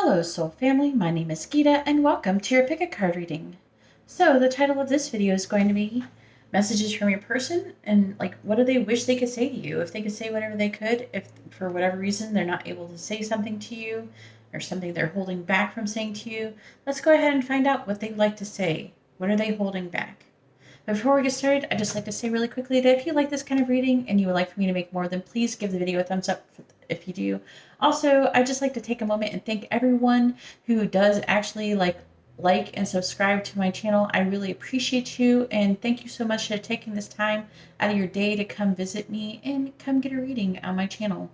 Hello soul family, my name is Geeta and welcome to your pick a card reading. So the title of this video is going to be messages from your person and what do they wish they could say to you. If they could say whatever they could, if for whatever reason they're not able to say something to you or something they're holding back from saying to you, let's go ahead and find out what they'd like to say. What are they holding back? Before we get started, I'd just like to say really quickly that if you like this kind of reading and you would like for me to make more, then please give the video a thumbs up if you do. Also, I'd just like to take a moment and thank everyone who does actually like and subscribe to my channel. I really appreciate you, and thank you so much for taking this time out of your day to come visit me and come get a reading on my channel.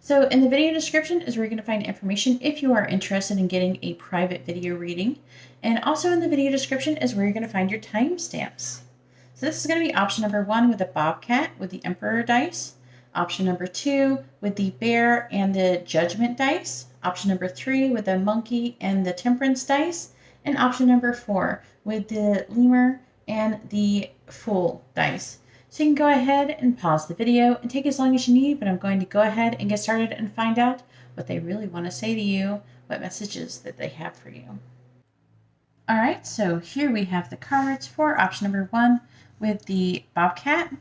So in the video description is where you're going to find information if you are interested in getting a private video reading. And also in the video description is where you're going to find your timestamps. So this is going to be option number 1 with the Bobcat with the Emperor dice. Option number 2 with the Bear and the Judgment dice. Option number 3 with the Monkey and the Temperance dice. And option number 4 with the Lemur and the Fool dice. So you can go ahead and pause the video and take as long as you need, but I'm going to go ahead and get started and find out what they really want to say to you, what messages that they have for you. All right, so here we have the cards for option number 1 with the Bobcat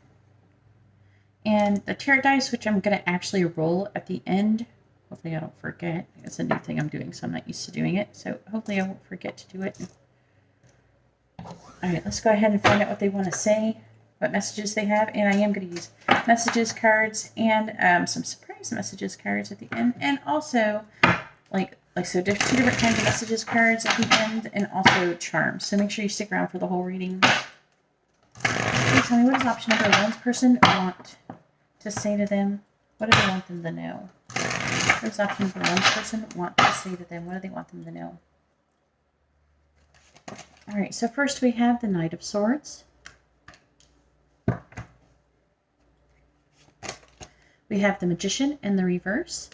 and the Tarot dice, which I'm going to actually roll at the end. Hopefully I don't forget. It's a new thing I'm doing, so I'm not used to doing it. So hopefully I won't forget to do it. All right, let's go ahead and find out what they want to say, what messages they have. And I am going to use messages cards and some surprise messages cards at the end. And also so two different kinds of messages cards at the end, and also charms. So make sure you stick around for the whole reading. Please tell me, what does option number 1's person want to say to them? What do they want them to know? What does option number 1's person want to say to them? What do they want them to know? All right, so first we have the Knight of Swords. We have the Magician in the reverse.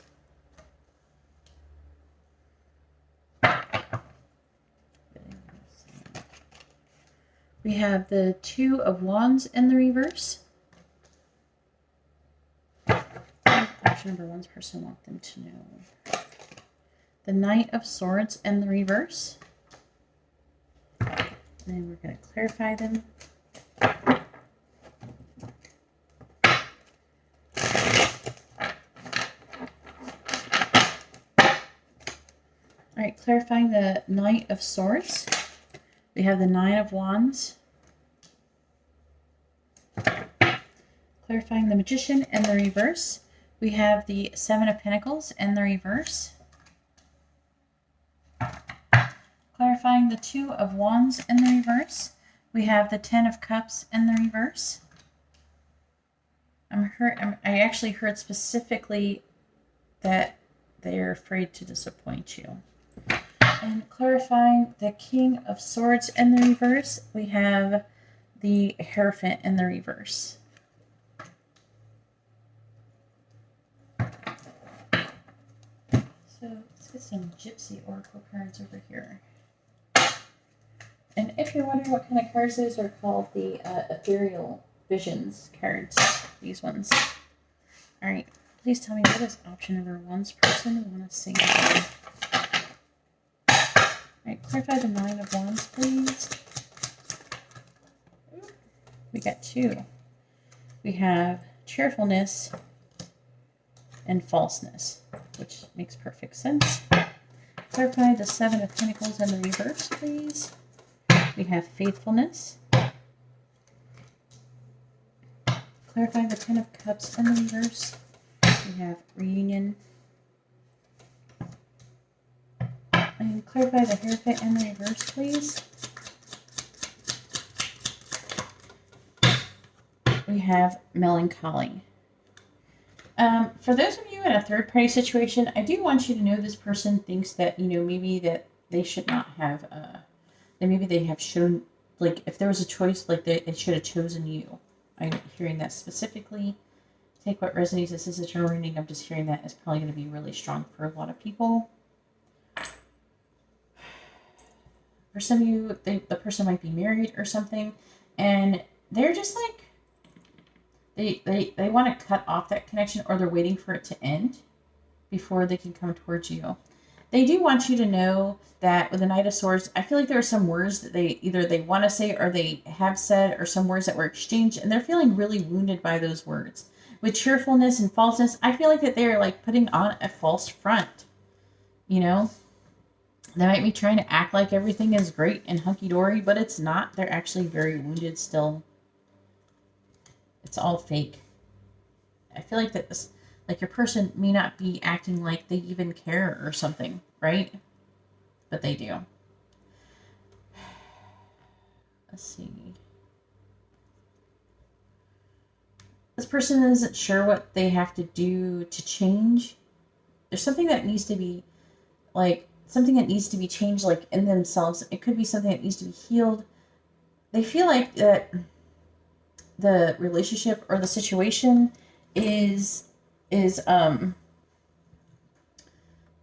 We have the Two of Wands in the reverse. Option number 1's person want them to know. The Knight of Swords in the reverse. And then we're going to clarify them. All right, clarifying the Knight of Swords. We have the Nine of Wands. Clarifying the Magician in the reverse. We have the Seven of Pentacles in the reverse. Clarifying the Two of Wands in the reverse. We have the Ten of Cups in the reverse. I actually heard specifically that they're afraid to disappoint you. And clarifying the King of Swords in the reverse, we have the Hierophant in the reverse. So let's get some Gypsy Oracle cards over here. And if you're wondering what kind of cards those are called, the Ethereal Visions cards, these ones. All right, please tell me, what does option number 1's person want to say to them? All right, clarify the Nine of Wands, please. We got 2. We have cheerfulness and falseness, which makes perfect sense. Clarify the Seven of Pentacles in the reverse, please. We have faithfulness. Clarify the Ten of Cups in the reverse. We have reunion. And clarify the Hierophant in the reverse, please. We have melancholy. For those of you in a third-party situation, I do want you to know this person thinks that, maybe that they should not have, that maybe they have shown, if there was a choice, they should have chosen you. I'm hearing that specifically. Take what resonates. This is a general reading. I'm just hearing that it's probably going to be really strong for a lot of people. For some of you, the person might be married or something, and they're just they want to cut off that connection, or they're waiting for it to end before they can come towards you. They do want you to know that with the Knight of Swords, I feel like there are some words that they want to say or they have said, or some words that were exchanged, and they're feeling really wounded by those words. With cheerfulness and falseness, I feel like that they're like putting on a false front. You know, they might be trying to act like everything is great and hunky-dory, but it's not. They're actually very wounded still. It's all fake. I feel like that this, like your person may not be acting like they even care or something, right? But they do. Let's see. This person isn't sure what they have to do to change. There's something that needs to be, like, something that needs to be changed, like, in themselves. It could be something that needs to be healed. They feel like that the relationship or the situation is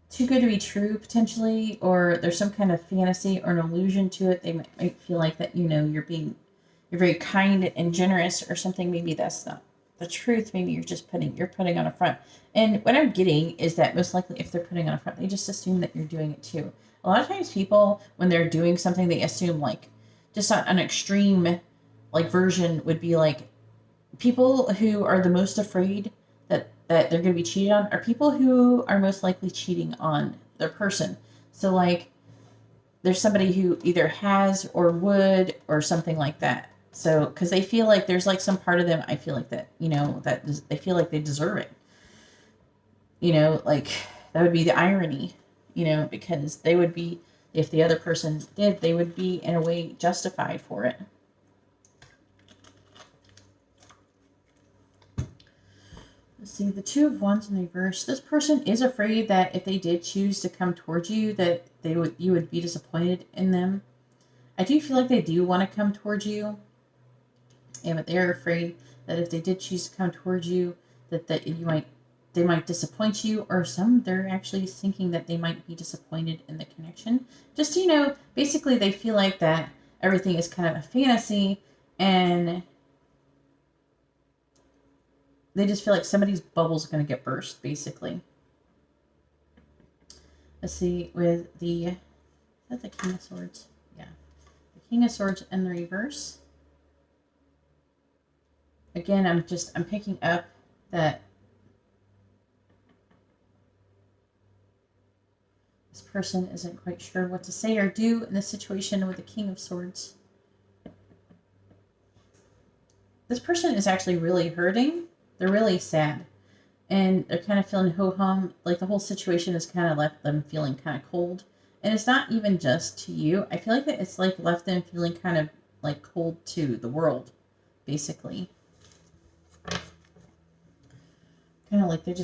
too good to be true, potentially, or there's some kind of fantasy or an illusion to it. They might feel like that, you know, you're very kind and generous or something. Maybe that's not the truth. Maybe you're putting on a front. And what I'm getting is that most likely if they're putting on a front, they just assume that you're doing it too. A lot of times people, when they're doing something, they assume, like, just an extreme, like, version would be like, people who are the most afraid that they're going to be cheated on are people who are most likely cheating on their person. So, like, there's somebody who either has or would or something like that. So, because they feel like there's, like, some part of them, I feel like that, you know, that they feel like they deserve it. You know, like, that would be the irony, you know, because they would be, if the other person did, they would be in a way justified for it. Let's see, the Two of Wands in reverse. This person is afraid that if they did choose to come towards you, that you would be disappointed in them. I do feel like they do want to come towards you, but they're afraid that if they did choose to come towards you, that they might disappoint you, or they're actually thinking that they might be disappointed in the connection. Just, you know, basically they feel like that everything is kind of a fantasy, and they just feel like somebody's bubble's going to get burst, basically. Let's see, with is that the King of Swords? Yeah. The King of Swords in the reverse. Again, I'm picking up that this person isn't quite sure what to say or do in this situation with the King of Swords. This person is actually really hurting. They're really sad. And they're kind of feeling ho-hum. Like, the whole situation has kind of left them feeling kind of cold. And it's not even just to you. I feel like that it's, like, left them feeling kind of, like, cold to the world, basically. Kind of like they're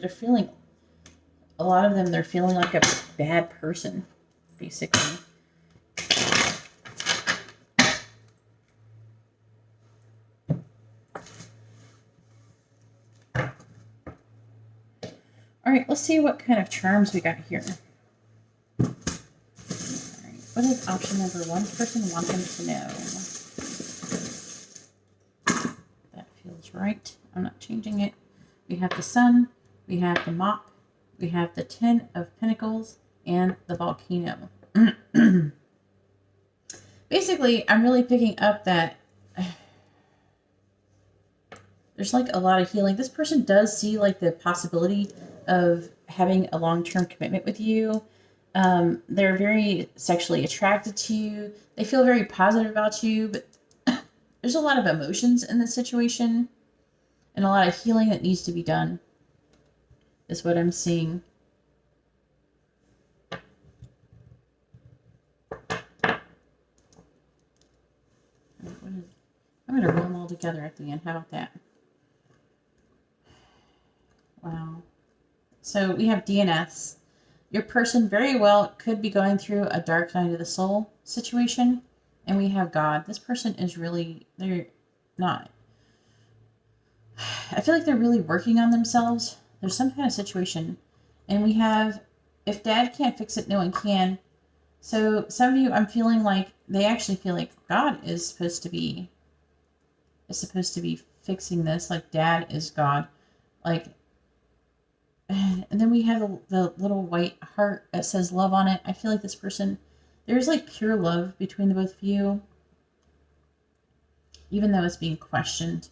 feeling, a lot of them, they're feeling like a bad person, basically. All right, let's see what kind of charms we got here. All right, what is option number one? Person wants them to know. That feels right. I'm not changing it. We have the Sun, we have the Mop, we have the Ten of Pentacles, and the Volcano. Basically, I'm really picking up that there's, like, a lot of healing. This person does see, like, the possibility of having a long-term commitment with you. They're very sexually attracted to you. They feel very positive about you, but there's a lot of emotions in this situation and a lot of healing that needs to be done, is what I'm seeing. I'm going to roll them all together at the end. How about that? Wow. So we have DNS. Your person very well could be going through a dark night of the soul situation. And we have God. This person is really, they're not. I feel like they're really working on themselves. There's some kind of situation. And we have, if Dad can't fix it, no one can. So some of you, I'm feeling like they actually feel like God is supposed to be fixing this. Like, Dad is God. Like, And then we have the little white heart that says love on it. I feel like this person, there's like pure love between the both of you, even though it's being questioned.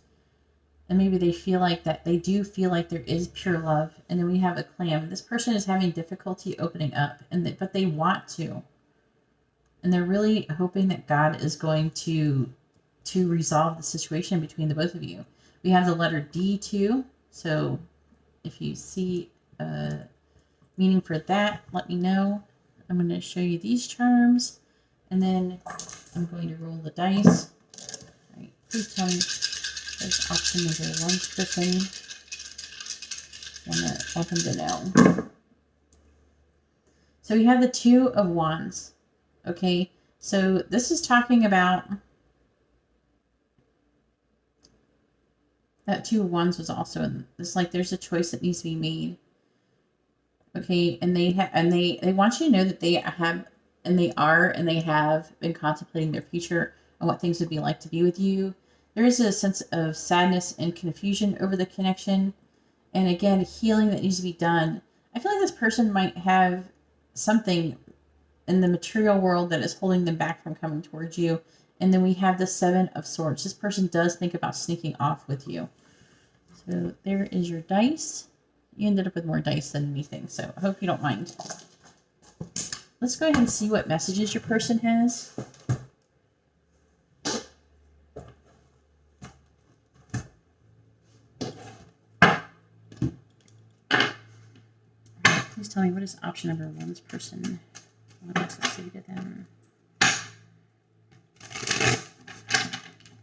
And maybe they feel like that, they do feel like there is pure love. And then we have a clam. This person is having difficulty opening up, but they want to. And they're really hoping that God is going to resolve the situation between the both of you. We have the letter D too. So if you see a meaning for that, let me know. I'm going to show you these charms, and then I'm going to roll the dice. All right, please tell me there's option number one person. I want them to know. So we have the Two of Wands. Okay, so this is talking about that Two of Wands was also in this. Like, there's a choice that needs to be made. Okay, and they want you to know that they have been contemplating their future and what things would be like to be with you. There is a sense of sadness and confusion over the connection, and again, healing that needs to be done. I feel like this person might have something in the material world that is holding them back from coming towards you. And then we have the Seven of Swords. This person does think about sneaking off with you. So there is your dice. You ended up with more dice than anything, so I hope you don't mind. Let's go ahead and see what messages your person has. Please tell me, what is option number one's person wants to say to them?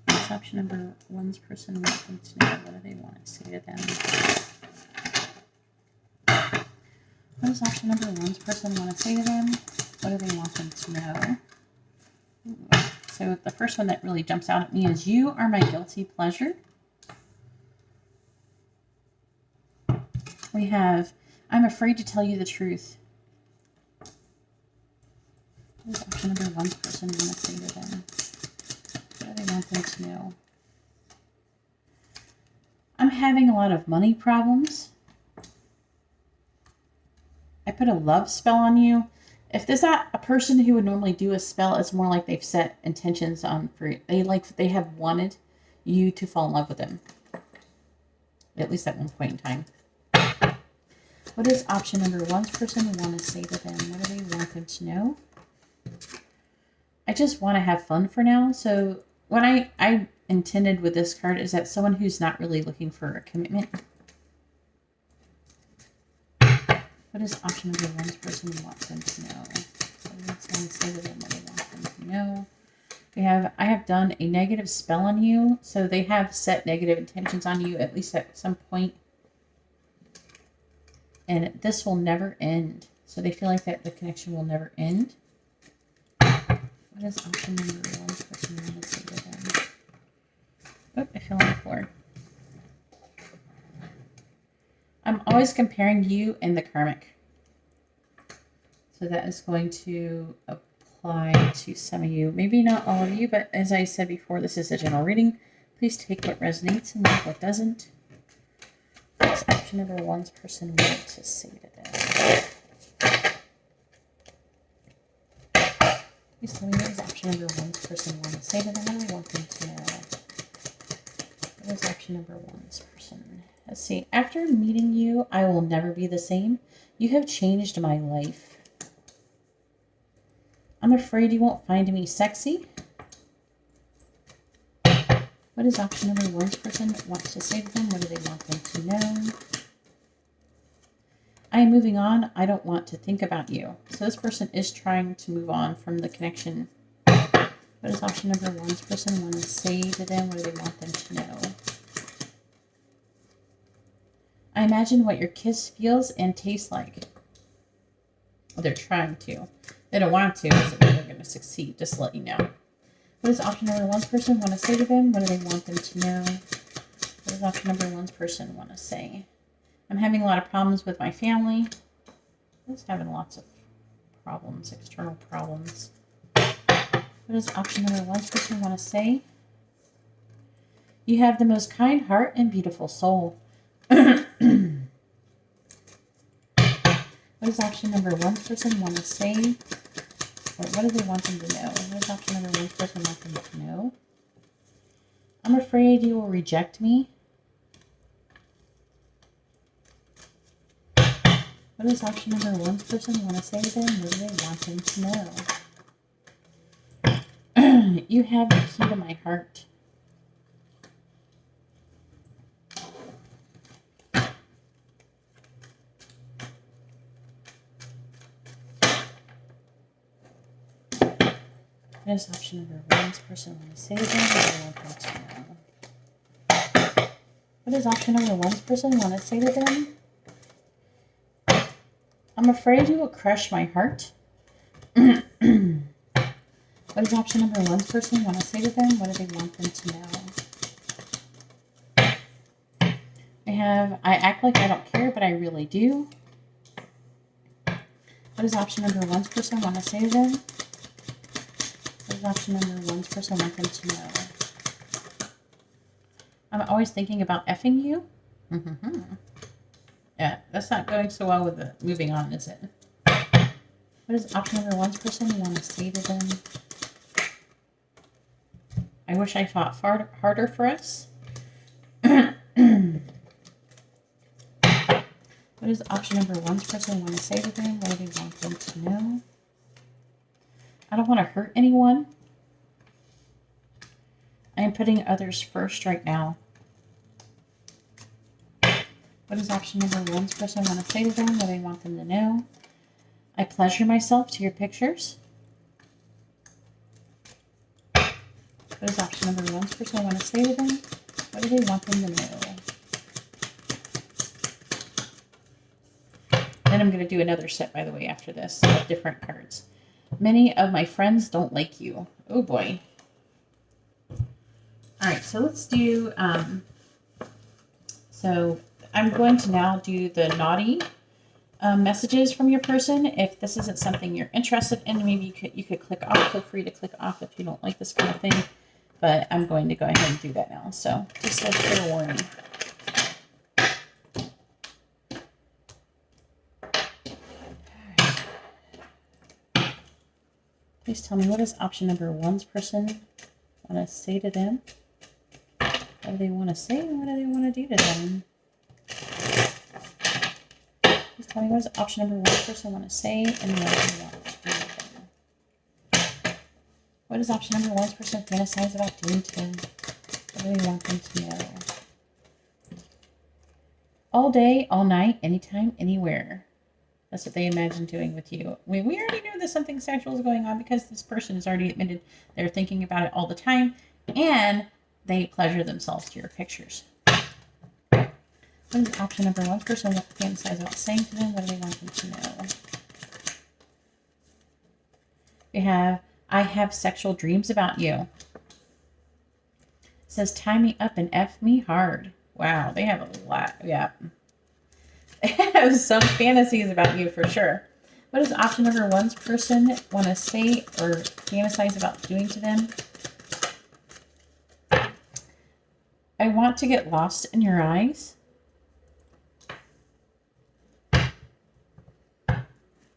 What's option number one's person wants them to know? What do they want to say to them? What does option number one's person want to say to them? What do they want them to know? Ooh. So the first one that really jumps out at me is, you are my guilty pleasure. We have, I'm afraid to tell you the truth. What does option number one's person want to say to them? What do they want them to know? I'm having a lot of money problems. I put a love spell on you. If there's not a person who would normally do a spell, it's more like they've set intentions on for they have wanted you to fall in love with them. At least at one point in time. What does option number one's person want to say to them? What do they want them to know? I just want to have fun for now. So what I intended with this card is that someone who's not really looking for a commitment. What does option number one's person want them to know? What do they want to say to them? What do they want them to know? I have done a negative spell on you. So they have set negative intentions on you, at least at some point. And this will never end. So they feel like that the connection will never end. What does option number one's person want to say to them? Oh, I fell on the floor. I'm always comparing you and the karmic. So that is going to apply to some of you. Maybe not all of you, but as I said before, this is a general reading. Please take what resonates and leave what doesn't. What's option number one's person want to say to them? Please tell me, what does option number one's person want to say to them? What do I want them to know? What is option number one's person? Let's see. After meeting you, I will never be the same. You have changed my life. I'm afraid you won't find me sexy. What does option number one's person want to say to them? What do they want them to know? I am moving on. I don't want to think about you. So this person is trying to move on from the connection. What does option number one's person want to say to them? What do they want them to know? I imagine what your kiss feels and tastes like. Well, they're trying to. They don't want to, because they're going to succeed, just to let you know. What does option number one's person want to say to them? What do they want them to know? What does option number one's person want to say? I'm having a lot of problems with my family. I'm just having lots of problems, external problems. What does option number one's person want to say? You have the most kind heart and beautiful soul. does option number one's person want to say? Or what do they want them to know? What does option number one's person want them to know? I'm afraid you will reject me. What does option number one's person want to say to them? What do they want them to know? You have the key to my heart. What does option number one's person want to say to them? What do they want them to know? What does option number one's person want to say to them? I'm afraid you will crush my heart. What does option number one's person want to say to them? What do they want them to know? I act like I don't care, but I really do. What does option number one's person want to say to them? What does option number one's person want them to know? I'm always thinking about effing you. Yeah, that's not going so well with the moving on, is it? What does option number one's person want to say to them? I wish I fought harder for us. What does option number one's person want to say to them? What do they want them to know? I don't want to hurt anyone. I am putting others first right now. What does option number one's person want to say to them? What do they want them to know? I pleasure myself to your pictures. What does option number one's person want to say to them? What do they want them to know? Then I'm going to do another set, by the way, after this, of different cards. Many of my friends don't like you. Oh, boy. All right, so let's do... So I'm going to now do the naughty messages from your person. If this isn't something you're interested in, maybe you could click off. Feel free to click off if you don't like this kind of thing. But I'm going to go ahead and do that now. So just a fair warning. Please tell me, what does option number one's person want to say to them? What do they want to say and what do they want to do to them? Please tell me, what does option number one's person want to say and what do they want to do to them? What does option number one's person fantasize about doing to them? What do they want them to know? All day, all night, anytime, anywhere. That's what they imagine doing with you. We already knew that something sexual is going on because this person has already admitted they're thinking about it all the time and they pleasure themselves to your pictures. What is option number one's person fantasize about saying to them? What do they want them to know? We have, I have sexual dreams about you. It says, tie me up and F me hard. Wow, they have a lot. Yeah. They have some fantasies about you for sure. What does option number one's person want to say or fantasize about doing to them? I want to get lost in your eyes.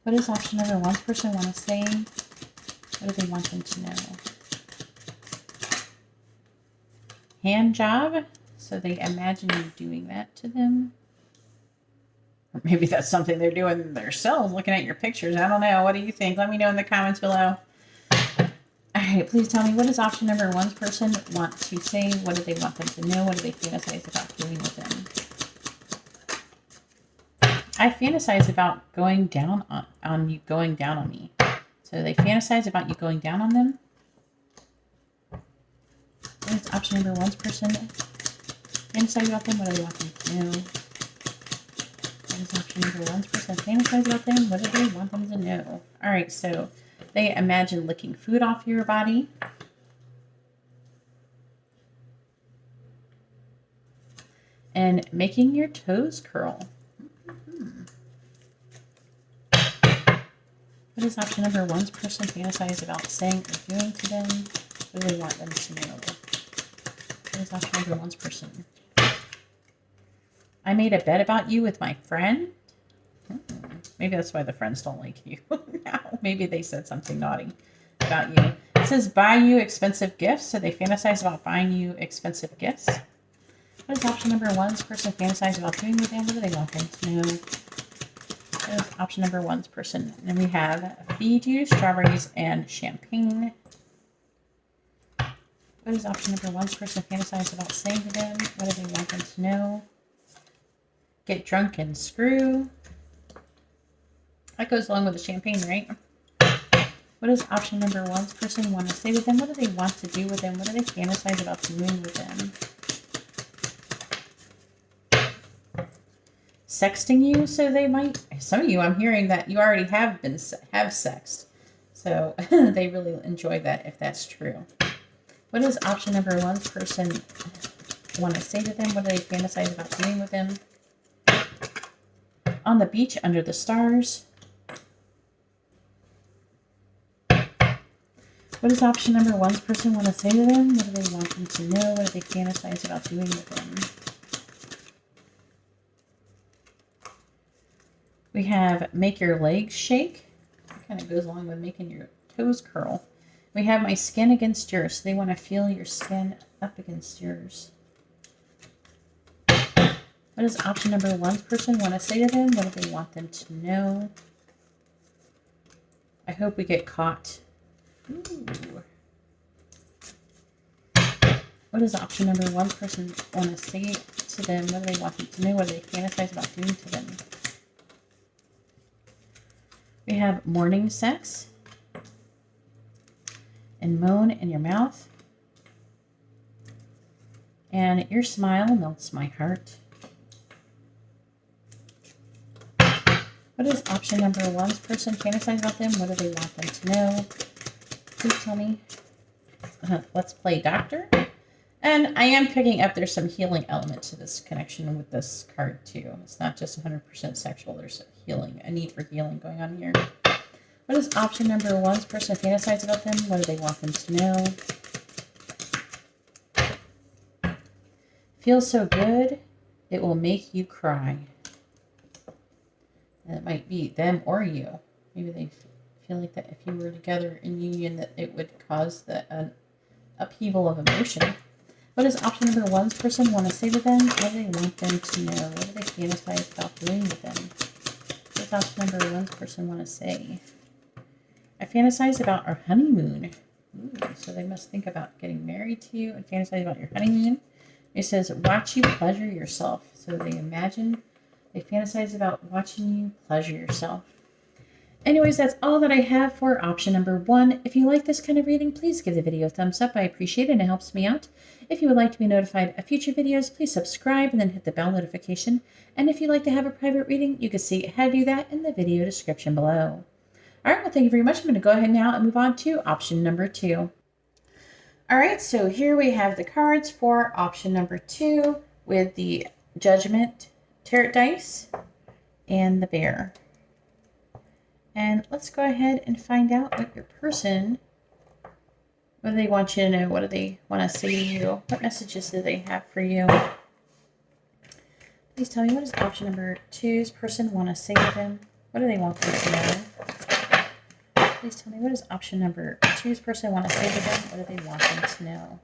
What does option number one's person want to say? What do they want them to know? Hand job. So they imagine you doing that to them. Or maybe that's something they're doing themselves, looking at your pictures. I don't know. What do you think? Let me know in the comments below. All right, please tell me, what does option number one's person want to say? What do they want them to know? What do they fantasize about doing with them? I fantasize about going down on you, going down on me. So they fantasize about you going down on them. What is option number one's person fantasize about them? What do they want them to know? What is option number one's person fantasize about them? What do they want them to know? All right, so they imagine licking food off your body. And making your toes curl. What is option number one's person fantasize about saying or doing to them? What do they want them to know? What is option number one's person? I made a bet about you with my friend. Maybe that's why the friends don't like you now. Maybe they said something naughty about you. It says buy you expensive gifts. So they fantasize about buying you expensive gifts. What is option number 1's person fantasize about doing with them? What do they want them to know? That is option number 1's person. And then we have feed you strawberries and champagne. What is option number 1's person fantasize about saying to them? What do they want them to know? Get drunk and screw. That goes along with the champagne, right? What does option number 1's person want to say with them? What do they want to do with them? What do they fantasize about doing with them? Sexting you, so they might, some of you, I'm hearing that you already have sexed. So they really enjoy that if that's true. What does option number 1's person want to say to them? What do they fantasize about doing with them? On the beach under the stars. What does option number 1's person want to say to them? What do they want them to know? What do they fantasize about doing with them? We have make your legs shake. That kind of goes along with making your toes curl. We have my skin against yours. So they want to feel your skin up against yours. What does option number 1's person want to say to them? What do they want them to know? I hope we get caught. Ooh. What does option number 1's person want to say to them? What do they want them to know? What do they fantasize about doing to them? We have morning sex and moan in your mouth. And your smile melts my heart. What is option number 1's person fantasize about them? What do they want them to know? Please tell me. Let's play doctor. And I am picking up there's some healing element to this connection with this card too. It's not just 100% sexual. There's healing, a need for healing going on here. What is option number 1's person fantasize about them? What do they want them to know? Feels so good, it will make you cry. And it might be them or you. Maybe they feel like that if you were together in union that it would cause an upheaval of emotion. What does option number 1's person want to say to them? What do they want them to know? What do they fantasize about doing with them? What does option number 1's person want to say? I fantasize about our honeymoon. Ooh, so they must think about getting married to you and fantasize about your honeymoon. It says, watch you pleasure yourself. So they fantasize about watching you pleasure yourself. Anyways, that's all that I have for option number 1. If you like this kind of reading, please give the video a thumbs up. I appreciate it and it helps me out. If you would like to be notified of future videos, please subscribe and then hit the bell notification. And if you'd like to have a private reading, you can see how to do that in the video description below. All right, well, thank you very much. I'm going to go ahead now and move on to option number 2. All right, so here we have the cards for option number 2 with the Judgment Tarot dice and the Bear. And let's go ahead and find out what your person, what do they want you to know? What do they want to say to you? What messages do they have for you? Please tell me, what does option number 2's person want to say to them? What do they want them to know? Please tell me, what does option number 2's person want to say to them? What do they want them to know?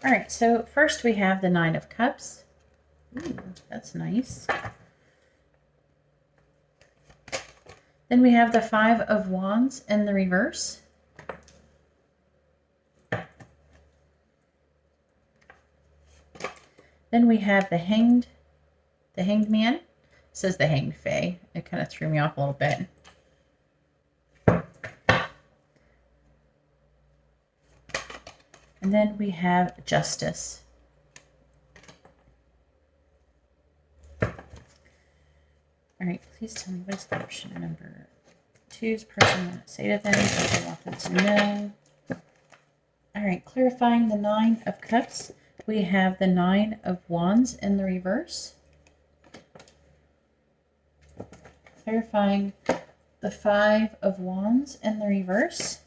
All right, so first we have the 9 of Cups. Ooh, that's nice. Then we have the 5 of Wands in the reverse. Then we have the Hanged Man. It says the Hanged Fae. It kind of threw me off a little bit. And then we have Justice. All right, please tell me, what is option number 2's person want to say to them? What do they want them to know? All right, clarifying the 9 of Cups. We have the 9 of Wands in the reverse. Clarifying the 5 of Wands in the reverse.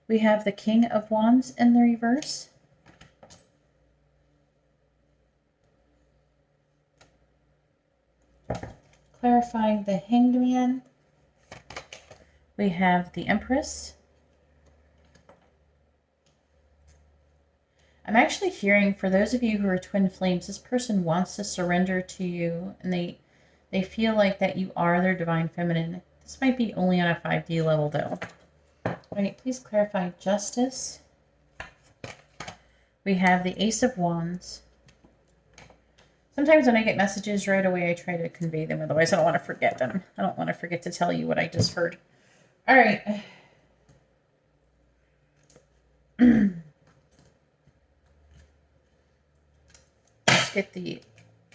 We have the King of Wands in the reverse. clarifying the Hanged Man, we have the Empress. I'm actually hearing, for those of you who are twin flames, this person wants to surrender to you, and they feel like that you are their divine feminine. This might be only on a 5D level, though. All right, please clarify justice. We have the Ace of Wands. Sometimes when I get messages right away, I try to convey them. Otherwise, I don't want to forget them. I don't want to forget to tell you what I just heard. All right. Let's get the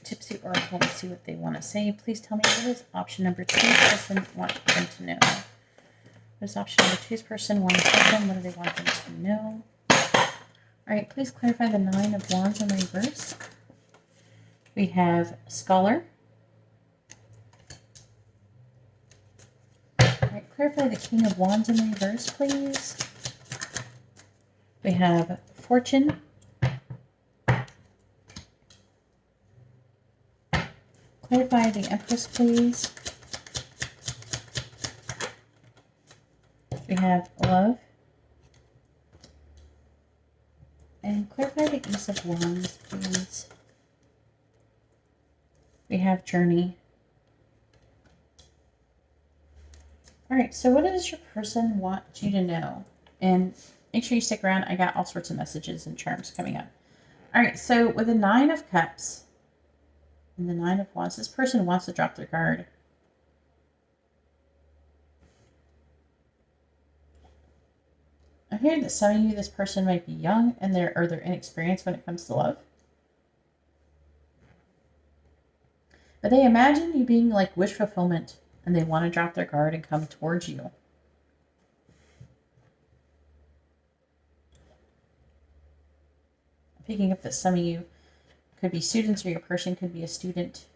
Tipsy Oracle and see what they want to say. Please tell me, what is option number 2 person want them to know? What is option number 2's person want to tell them? What do they want them to know? All right, please clarify the 9 of Wands in reverse. We have Scholar. All right, clarify the King of Wands in reverse, please. We have Fortune. Clarify the Empress, please. We have Love. And clarify the Ace of Wands, please. We have Journey. All right, so what does your person want you to know? And make sure you stick around. I got all sorts of messages and charms coming up. All right, so with the 9 of Cups and the 9 of Wands, this person wants to drop their guard. I'm hearing that some of you, this person might be young and they're inexperienced when it comes to love. But they imagine you being like wish fulfillment, and they want to drop their guard and come towards you. I'm picking up that some of you could be students, or your person could be a student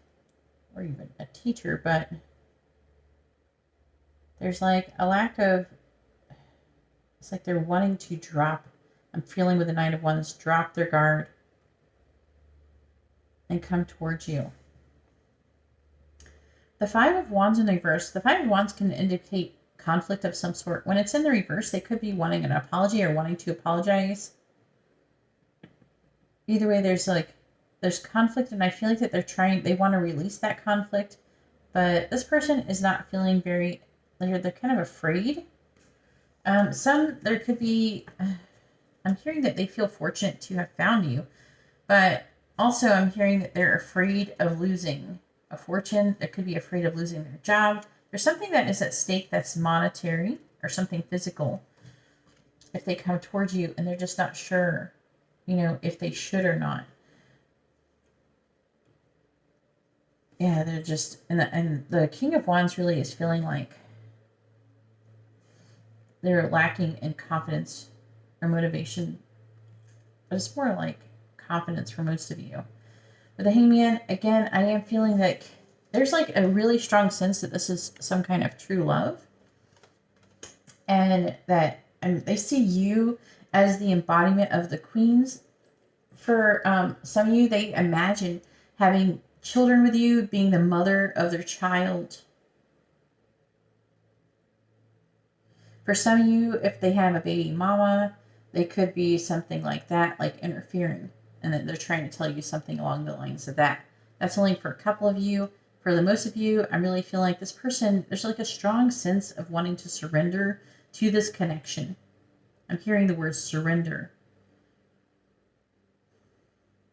or even a teacher, but there's like a lack of, it's like they're wanting to drop, I'm feeling with the 9 of Wands, drop their guard and come towards you. The 5 of Wands in reverse, the 5 of Wands can indicate conflict of some sort. When it's in the reverse, they could be wanting an apology or wanting to apologize. Either way, there's conflict, and I feel like that they want to release that conflict, but this person is not feeling very, they're kind of afraid. There could be, I'm hearing that they feel fortunate to have found you, but also I'm hearing that they're afraid of losing a fortune. They could be afraid of losing their job. There's something that is at stake that's monetary or something physical if they come towards you, and they're just not sure, if they should or not. Yeah, they're just, and the King of Wands really is feeling like they're lacking in confidence or motivation, but it's more like confidence for most of you. With the Hangman, again, I am feeling like there's like a really strong sense that this is some kind of true love, and that they see you as the embodiment of the queens. For some of you, they imagine having children with you, being the mother of their child. For some of you, if they have a baby mama, they could be something like that, like interfering, and that they're trying to tell you something along the lines of that. That's only for a couple of you. For the most of you, I'm really feeling like this person, there's like a strong sense of wanting to surrender to this connection. I'm hearing the word surrender.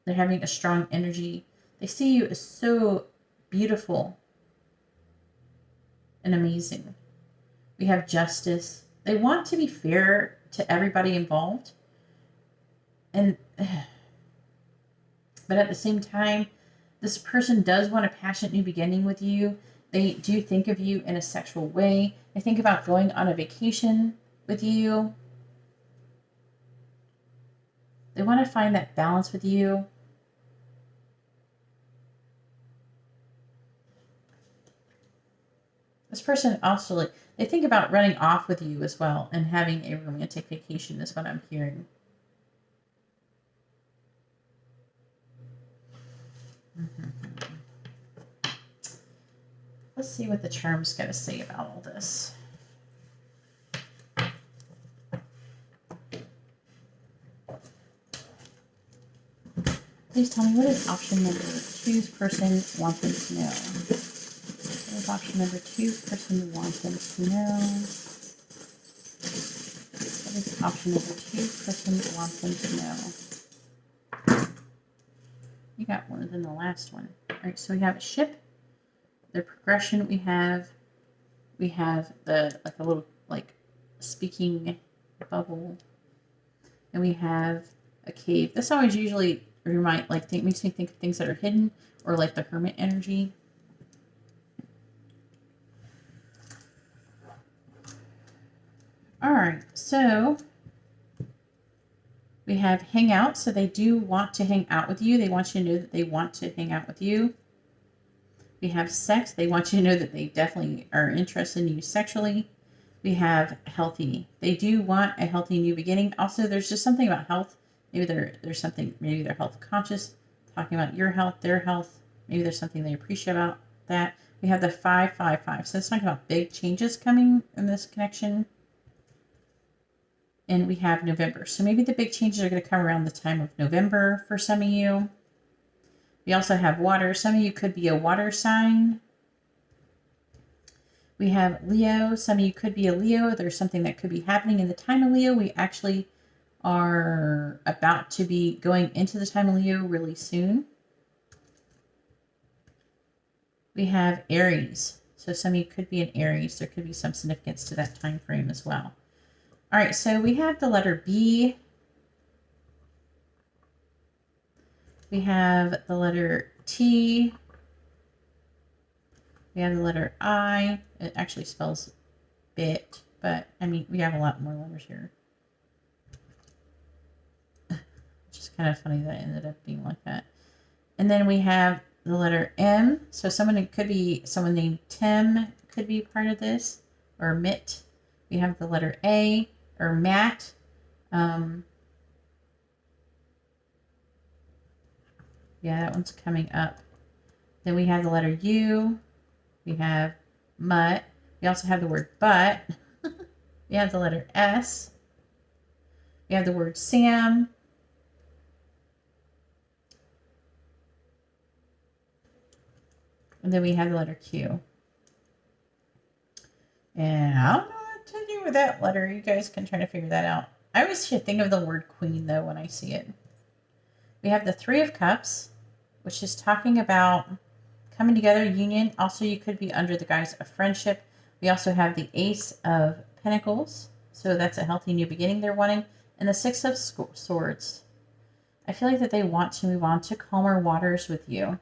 They're having a strong energy. They see you as so beautiful and amazing. We have justice. They want to be fair to everybody involved. But at the same time, this person does want a passionate new beginning with you. They do think of you in a sexual way. They think about going on a vacation with you. They want to find that balance with you. This person also, they think about running off with you as well and having a romantic vacation is what I'm hearing. let's see what the charm's got to say about all this. Please tell me, what is option number 2's person wanting to know? What is option number 2's person wanting to know? What is option number 2's person wanting to know? You got more than the last one. All right, so we have a ship, the progression. We have the like a little like speaking bubble, and we have a cave. This always usually makes me think of things that are hidden, or like the hermit energy. All right, so we have hang out. So they do want to hang out with you. They want you to know that they want to hang out with you. We have sex. They want you to know that they definitely are interested in you sexually. We have healthy. They do want a healthy new beginning. Also, there's just something about health. Maybe there's something, maybe they're health conscious, talking about your health, their health. Maybe there's something they appreciate about that. We have the 555. So it's talking about big changes coming in this connection. And we have November. So maybe the big changes are going to come around the time of November for some of you. We also have water. Some of you could be a water sign. We have Leo. Some of you could be a Leo. There's something that could be happening in the time of Leo. We actually are about to be going into the time of Leo really soon. We have Aries. So some of you could be an Aries. There could be some significance to that time frame as well. All right, so we have the letter B. We have the letter T. We have the letter I. It actually spells bit, but I mean, we have a lot more letters here. It's kind of funny that it ended up being like that. And then we have the letter M. So someone named Tim could be part of this, or Mitt. We have the letter A, or Matt. Yeah, that one's coming up. Then we have the letter U. We have mutt. We also have the word but. We have the letter S. We have the word Sam. And then we have the letter Q. And I don't know what to do with that letter. You guys can try to figure that out. I always think of the word queen, though, when I see it. We have the 3 of Cups, which is talking about coming together, union. Also, you could be under the guise of friendship. We also have the Ace of Pentacles. So that's a healthy new beginning they're wanting. And the 6 of Swords. I feel like that they want to move on to calmer waters with you.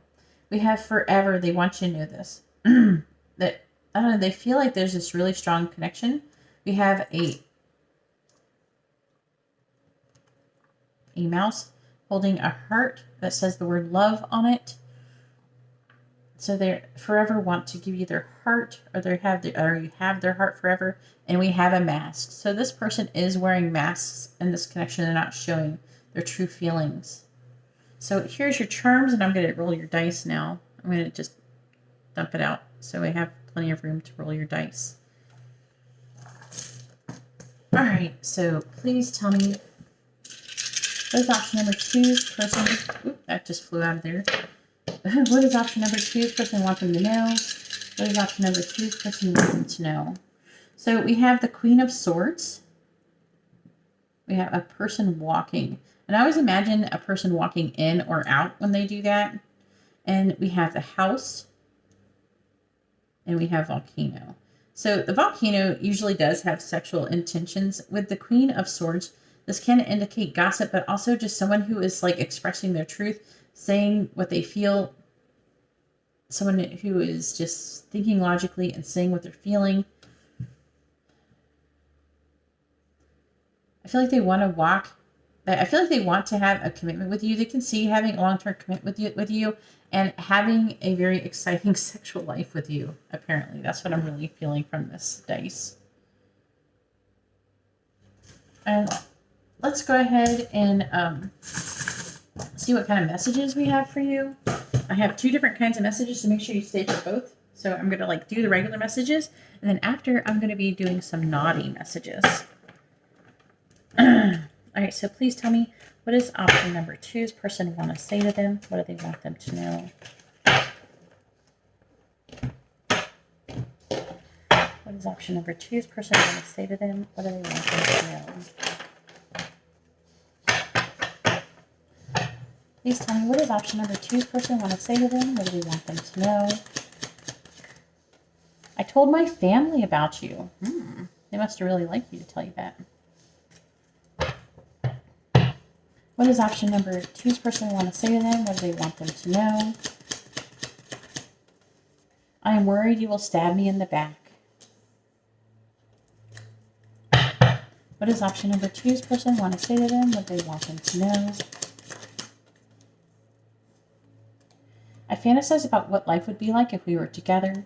We have forever. They want you to know this. That, I don't know, they feel like there's this really strong connection. We have a mouse holding a heart that says the word love on it. So they forever want to give you their heart, or you have their heart forever. And we have a mask. So this person is wearing masks in this connection. They're not showing their true feelings. So here's your charms, and I'm going to roll your dice now. I'm going to just dump it out so we have plenty of room to roll your dice. All right, so please tell me, what is option number 2's person? Oop, that just flew out of there. What is option number 2's person wanting to know? What is option number 2's person wanting to know? So we have the Queen of Swords. We have a person walking. And I always imagine a person walking in or out when they do that. And we have the House. And we have Volcano. So the Volcano usually does have sexual intentions. With the Queen of Swords, this can indicate gossip, but also just someone who is like expressing their truth, saying what they feel. Someone who is just thinking logically and saying what they're feeling. I feel like they want to walk. I feel like they want to have a commitment with you. They can see having a long-term commitment with you and having a very exciting sexual life with you, apparently. That's what I'm really feeling from this dice. And let's go ahead and see what kind of messages we have for you. I have 2 different kinds of messages, so make sure you stay for both. So I'm going to like do the regular messages, and then after I'm going to be doing some naughty messages. All right, so please tell me, what is option number 2's person want to say to them? What do they want them to know? What is option number 2's person want to say to them? What do they want them to know? Please tell me, what does option number 2's person want to say to them? What do they want them to know? I told my family about you. They must really like you to tell you that. What does option number 2's person want to say to them? What do they want them to know? I am worried you will stab me in the back. What does option number 2's person want to say to them? What do they want them to know? I fantasize about what life would be like if we were together.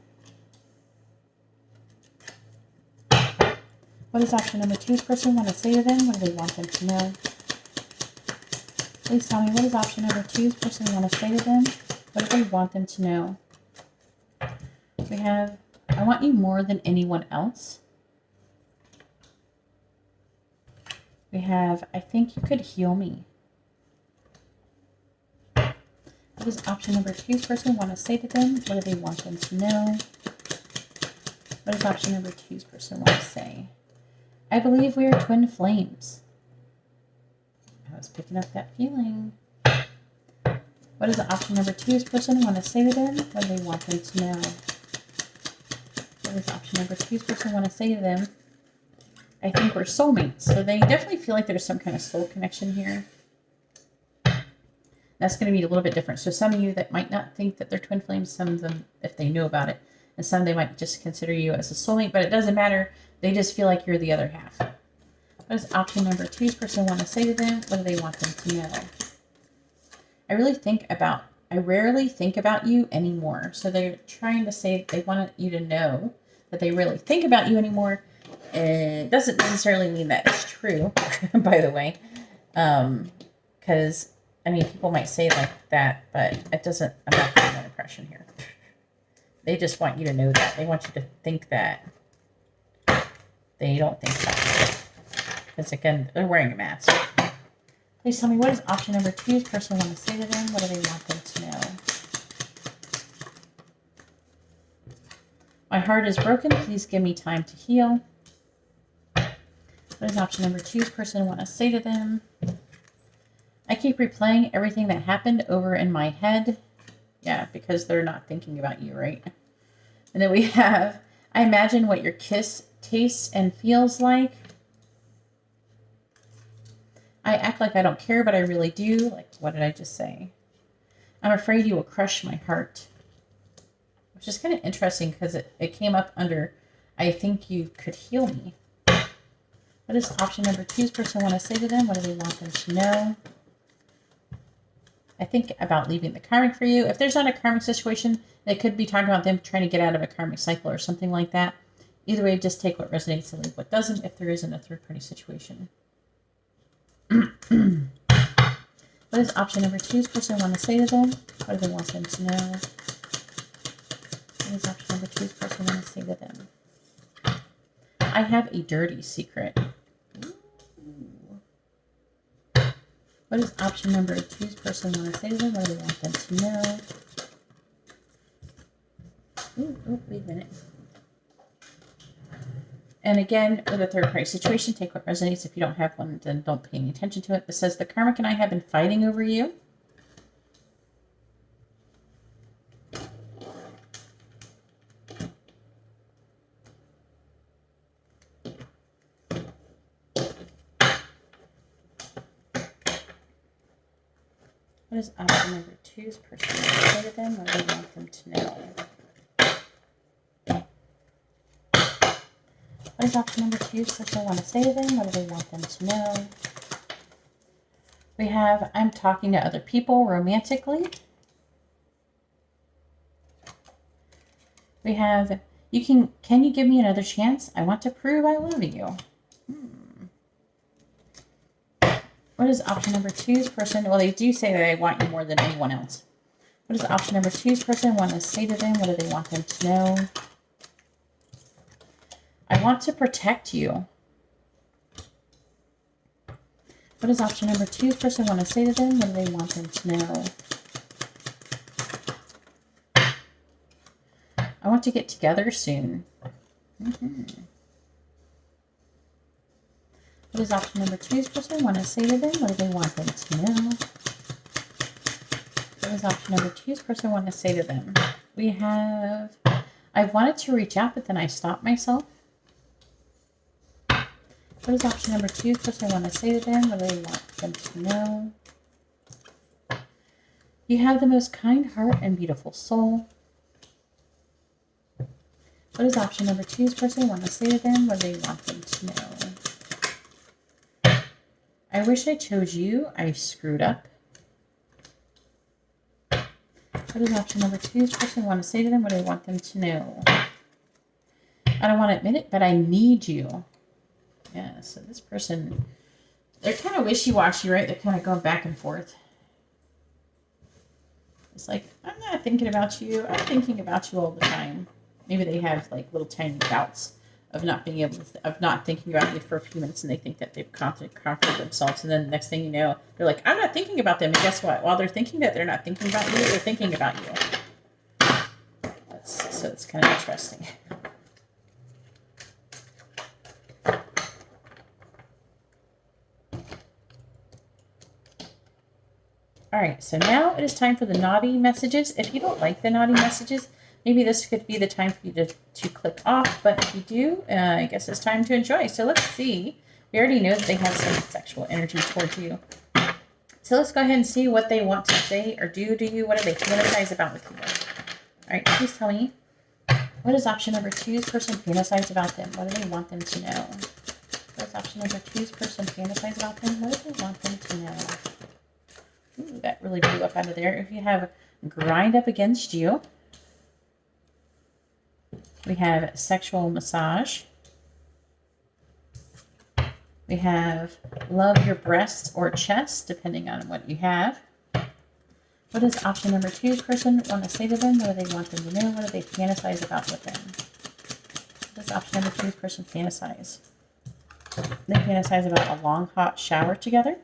What does option number 2's person want to say to them? What do they want them to know? Please tell me, what does option number 2's person want to say to them? What do they want them to know? We have, I want you more than anyone else. We have, I think you could heal me. What does option number 2's person want to say to them? What do they want them to know? What does option number 2's person want to say? I believe we are twin flames. I was picking up that feeling. What does option number 2's person want to say to them? What do they want them to know? What does option number 2's person want to say to them? I think we're soulmates. So they definitely feel like there's some kind of soul connection here. That's going to be a little bit different. So some of you that might not think that they're twin flames, some of them, if they know about it, and some they might just consider you as a soulmate, but it doesn't matter. They just feel like you're the other half. What does option number 2's person want to say to them? What do they want them to know? I rarely think about you anymore. So they're trying to say they want you to know that they really think about you anymore. It doesn't necessarily mean that it's true, by the way. Because, I mean, people might say like that, but it doesn't, I'm not getting that impression here. They just want you to know that. They want you to think that they don't think about it. Because again, they're wearing a mask. Please tell me, what does option number 2's person want to say to them? What do they want them to know? My heart is broken. Please give me time to heal. What does option number 2's person want to say to them? I keep replaying everything that happened over in my head. Yeah, because they're not thinking about you, right? And then we have, I imagine what your kiss tastes and feels like. I act like I don't care, but I really do. Like, what did I just say? I'm afraid you will crush my heart. Which is kind of interesting because it came up under, I think you could heal me. What does option number 2's person want to say to them? What do they want them to know? I think about leaving the karmic for you. If there's not a karmic situation, they could be talking about them trying to get out of a karmic cycle or something like that. Either way, just take what resonates and leave what doesn't if there isn't a third-party situation. What does option number 2's person want to say to them? What do they want them to know? What does option number 2's person want to say to them? I have a dirty secret. Ooh. What does option number 2's person want to say to them? What do they want them to know? Ooh, wait a minute. And again, with a third-party situation, take what resonates. If you don't have one, then don't pay any attention to it. This says, the karmic and I have been fighting over you. What is option number 2's person say to them? What do they want them to know? What does option number 2's person want to say to them? What do they want them to know? We have, I'm talking to other people romantically. We have, can you give me another chance? I want to prove I love you. What is option number 2's person? Well, they do say that I want you more than anyone else. What does option number two's person want to say to them? What do they want them to know? I want to protect you. What does option number two's person want to say to them? What do they want them to know? I want to get together soon. What does option number two's person want to say to them? What do they want them to know? What does option number two's person want to say to them? We have, I've wanted to reach out, but then I stopped myself. What does option number two's person want to say to them? What do they want them to know? You have the most kind heart and beautiful soul. What does option number two's person want to say to them? What do they want them to know? I wish I chose you. I screwed up. What does option number two's person want to say to them? What do they want them to know? I don't want to admit it, but I need you. Yeah, so this person, they're kind of wishy-washy, right? They're kind of going back and forth. It's like, I'm not thinking about you. I'm thinking about you all the time. Maybe they have like little tiny doubts of not being able to, of not thinking about you for a few minutes, and they think that they've conquered themselves. And then the next thing you know, they're like, I'm not thinking about them. And guess what? While they're thinking that they're not thinking about you, they're thinking about you. So it's kind of interesting. All right, so now it is time for the naughty messages. If you don't like the naughty messages, maybe this could be the time for you to click off. But if you do, I guess it's time to enjoy. So let's see. We already know that they have some sexual energy towards you. So let's go ahead and see what they want to say or do to you. What do they fantasize about with you? All right, please tell me. What does option number two's person fantasize about them? What do they want them to know? What does option number two's person fantasize about them? What do they want them to know? Ooh, that really blew up out of there. If you have grind up against you, we have sexual massage. We have love your breast or chest, depending on what you have. What does option number two's person want to say to them? What do they want them to know? What do they fantasize about with them? What does option number two's person fantasize? They fantasize about a long, hot shower together.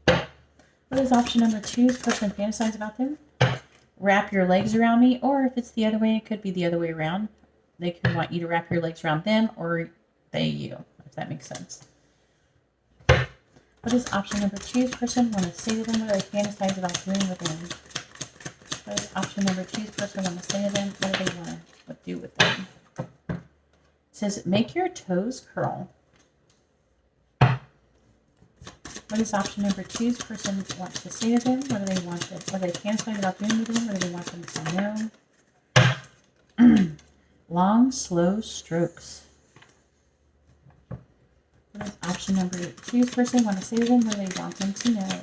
What does option number two's person fantasize about them? Wrap your legs around me, or if it's the other way, it could be the other way around. They could want you to wrap your legs around them, or they you, if that makes sense. What does option number two's person want to say to them? What do they fantasize about doing with them? What does option number two's person want to say to them? What do they want to do with them? It says, make your toes curl. What does option number two's person want to say to them? What do they want to, what do they fantasize about doing with them? What do they want them to know? Long, slow strokes. What does option number two's person want to say to them? What do they want them to know?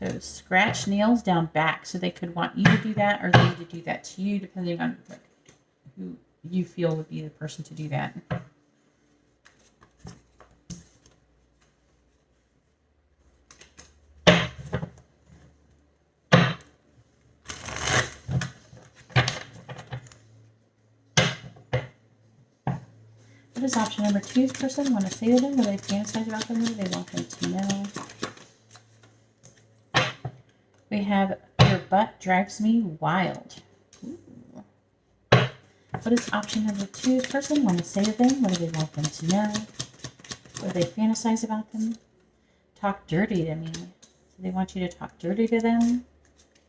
So scratch nails down back. So they could want you to do that, or they to do that to you, depending on like, who you feel would be the person to do that. What does option number two's person want to say to them? What do they fantasize about them? What do they want them to know? We have your butt drives me wild. Ooh. What does option number two's person want to say to them? What do they want them to know? What do they fantasize about them? Talk dirty to me. So they want you to talk dirty to them.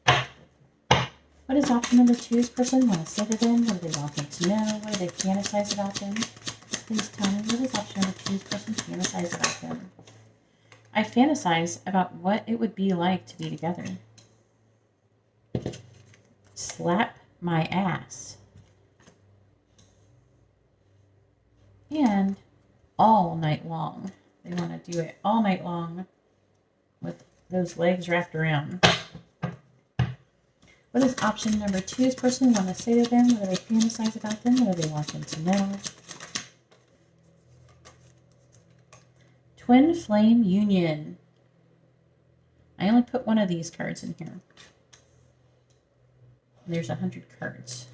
What does option number two's person want to say to them? What do they want them to know? What do they fantasize about them? Please tell me, what does option number two's person fantasize about them? I fantasize about what it would be like to be together. Slap my ass. And all night long. They want to do it all night long with those legs wrapped around. What does option number two's person want to say to them? What do they fantasize about them? What do they want them to know? Twin flame union. I only put one of these cards in here. There's 100 cards.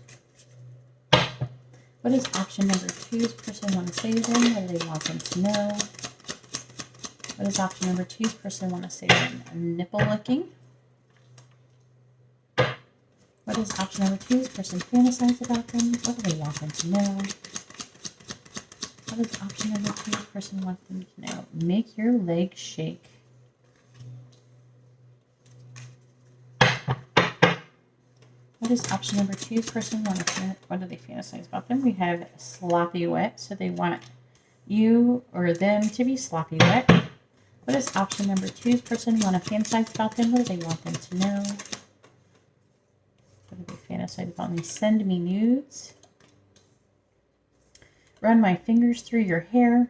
What does option number 2's person want to say to them? What do they want them to know? What does option number 2's person want to say to them? A nipple licking. What does option number 2's person fantasize about them? What do they want them to know? What does option number 2's person want them to know? Make your legs shake. What does option number 2's person want to, what do they fantasize about them? We have sloppy wet, so they want you or them to be sloppy wet. What does option number 2's person want to fantasize about them? What do they want them to know? What do they fantasize about me? Send me nudes. Run my fingers through your hair.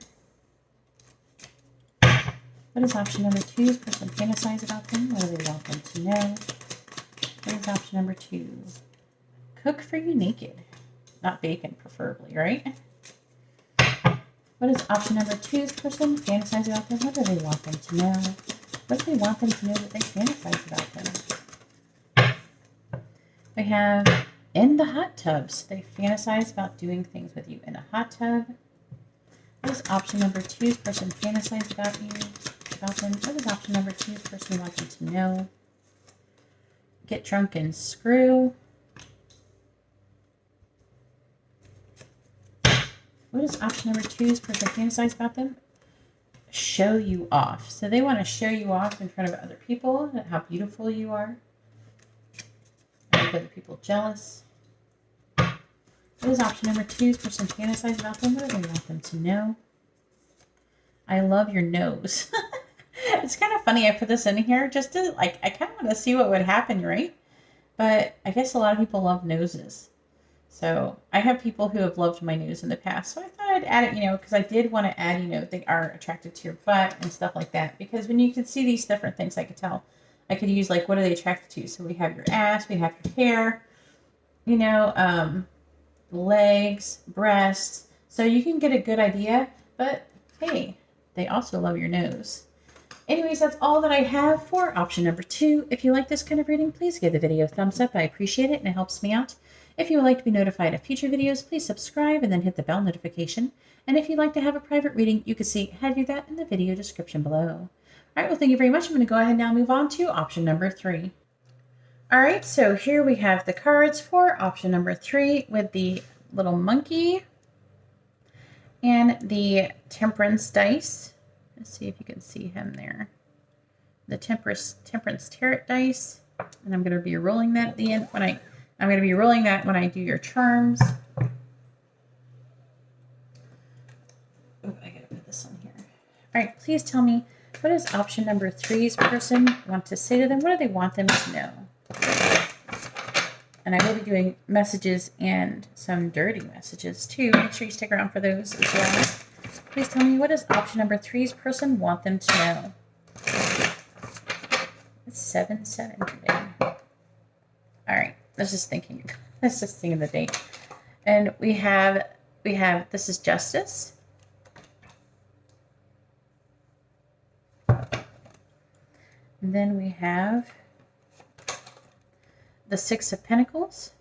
What does option number 2's person fantasize about them? What do they want them to know? What is option number 2? Cook for you naked. Not bacon, preferably, right? What is option number 2's person fantasize about them? What do they want them to know? What do they want them to know that they fantasize about them? We have in the hot tubs. They fantasize about doing things with you in a hot tub. What does option number 2's person fantasize about you? About them? What does option number 2's person want them to know? Get drunk and screw. What does option number 2's person fantasize about them? Show you off. So they want to show you off in front of other people, how beautiful you are. Make other people jealous. What does option number 2's person fantasize about them? What do they want them to know? I love your nose. It's kind of funny I put this in here just to, like, I kind of want to see what would happen, right? But I guess a lot of people love noses. So I have people who have loved my nose in the past. So I thought I'd add it, you know, because I did want to add, you know, they are attracted to your butt and stuff like that. Because when you can see these different things, I could tell. I could use, like, what are they attracted to? So we have your ass, we have your hair, you know, legs, breasts. So you can get a good idea. But, hey, they also love your nose. Anyways, that's all that I have for option number 2. If you like this kind of reading, please give the video a thumbs up. I appreciate it and it helps me out. If you would like to be notified of future videos, please subscribe and then hit the bell notification. And if you'd like to have a private reading, you can see how to do that in the video description below. All right, well, thank you very much. I'm going to go ahead and now move on to option number 3. All right, so here we have the cards for option number 3 with the little monkey and the temperance dice. Let's see if you can see him there. The temperance tarot dice, and I'm going to be rolling that at the end when I'm going to be rolling that when I do your charms. Oh, I got to put this on here. All right, please tell me, what does option number 3's person want to say to them? What do they want them to know? And I will be doing messages and some dirty messages too. Make sure you stick around for those as well. Please tell me, what does option number 3's person want them to know? It's 7/7 today. All right, let's just thinking of the date. And we have this is justice. And then we have the 6 of Pentacles.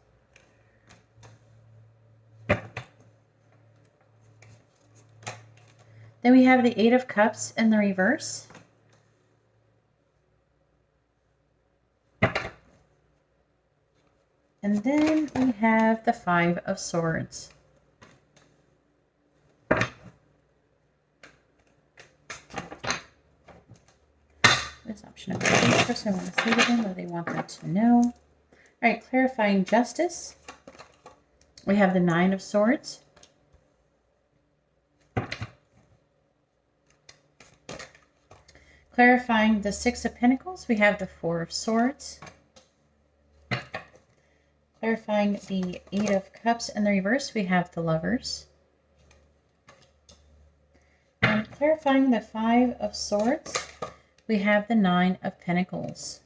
Then we have the 8 of Cups in the reverse. And then we have the 5 of Swords. What's option number 3? Person I want to say to them, what do they want them to know? All right, clarifying justice. We have the 9 of Swords. Clarifying the 6 of Pentacles, we have the 4 of Swords. Clarifying the 8 of Cups in the reverse, we have the Lovers. And clarifying the 5 of Swords, we have the 9 of Pentacles.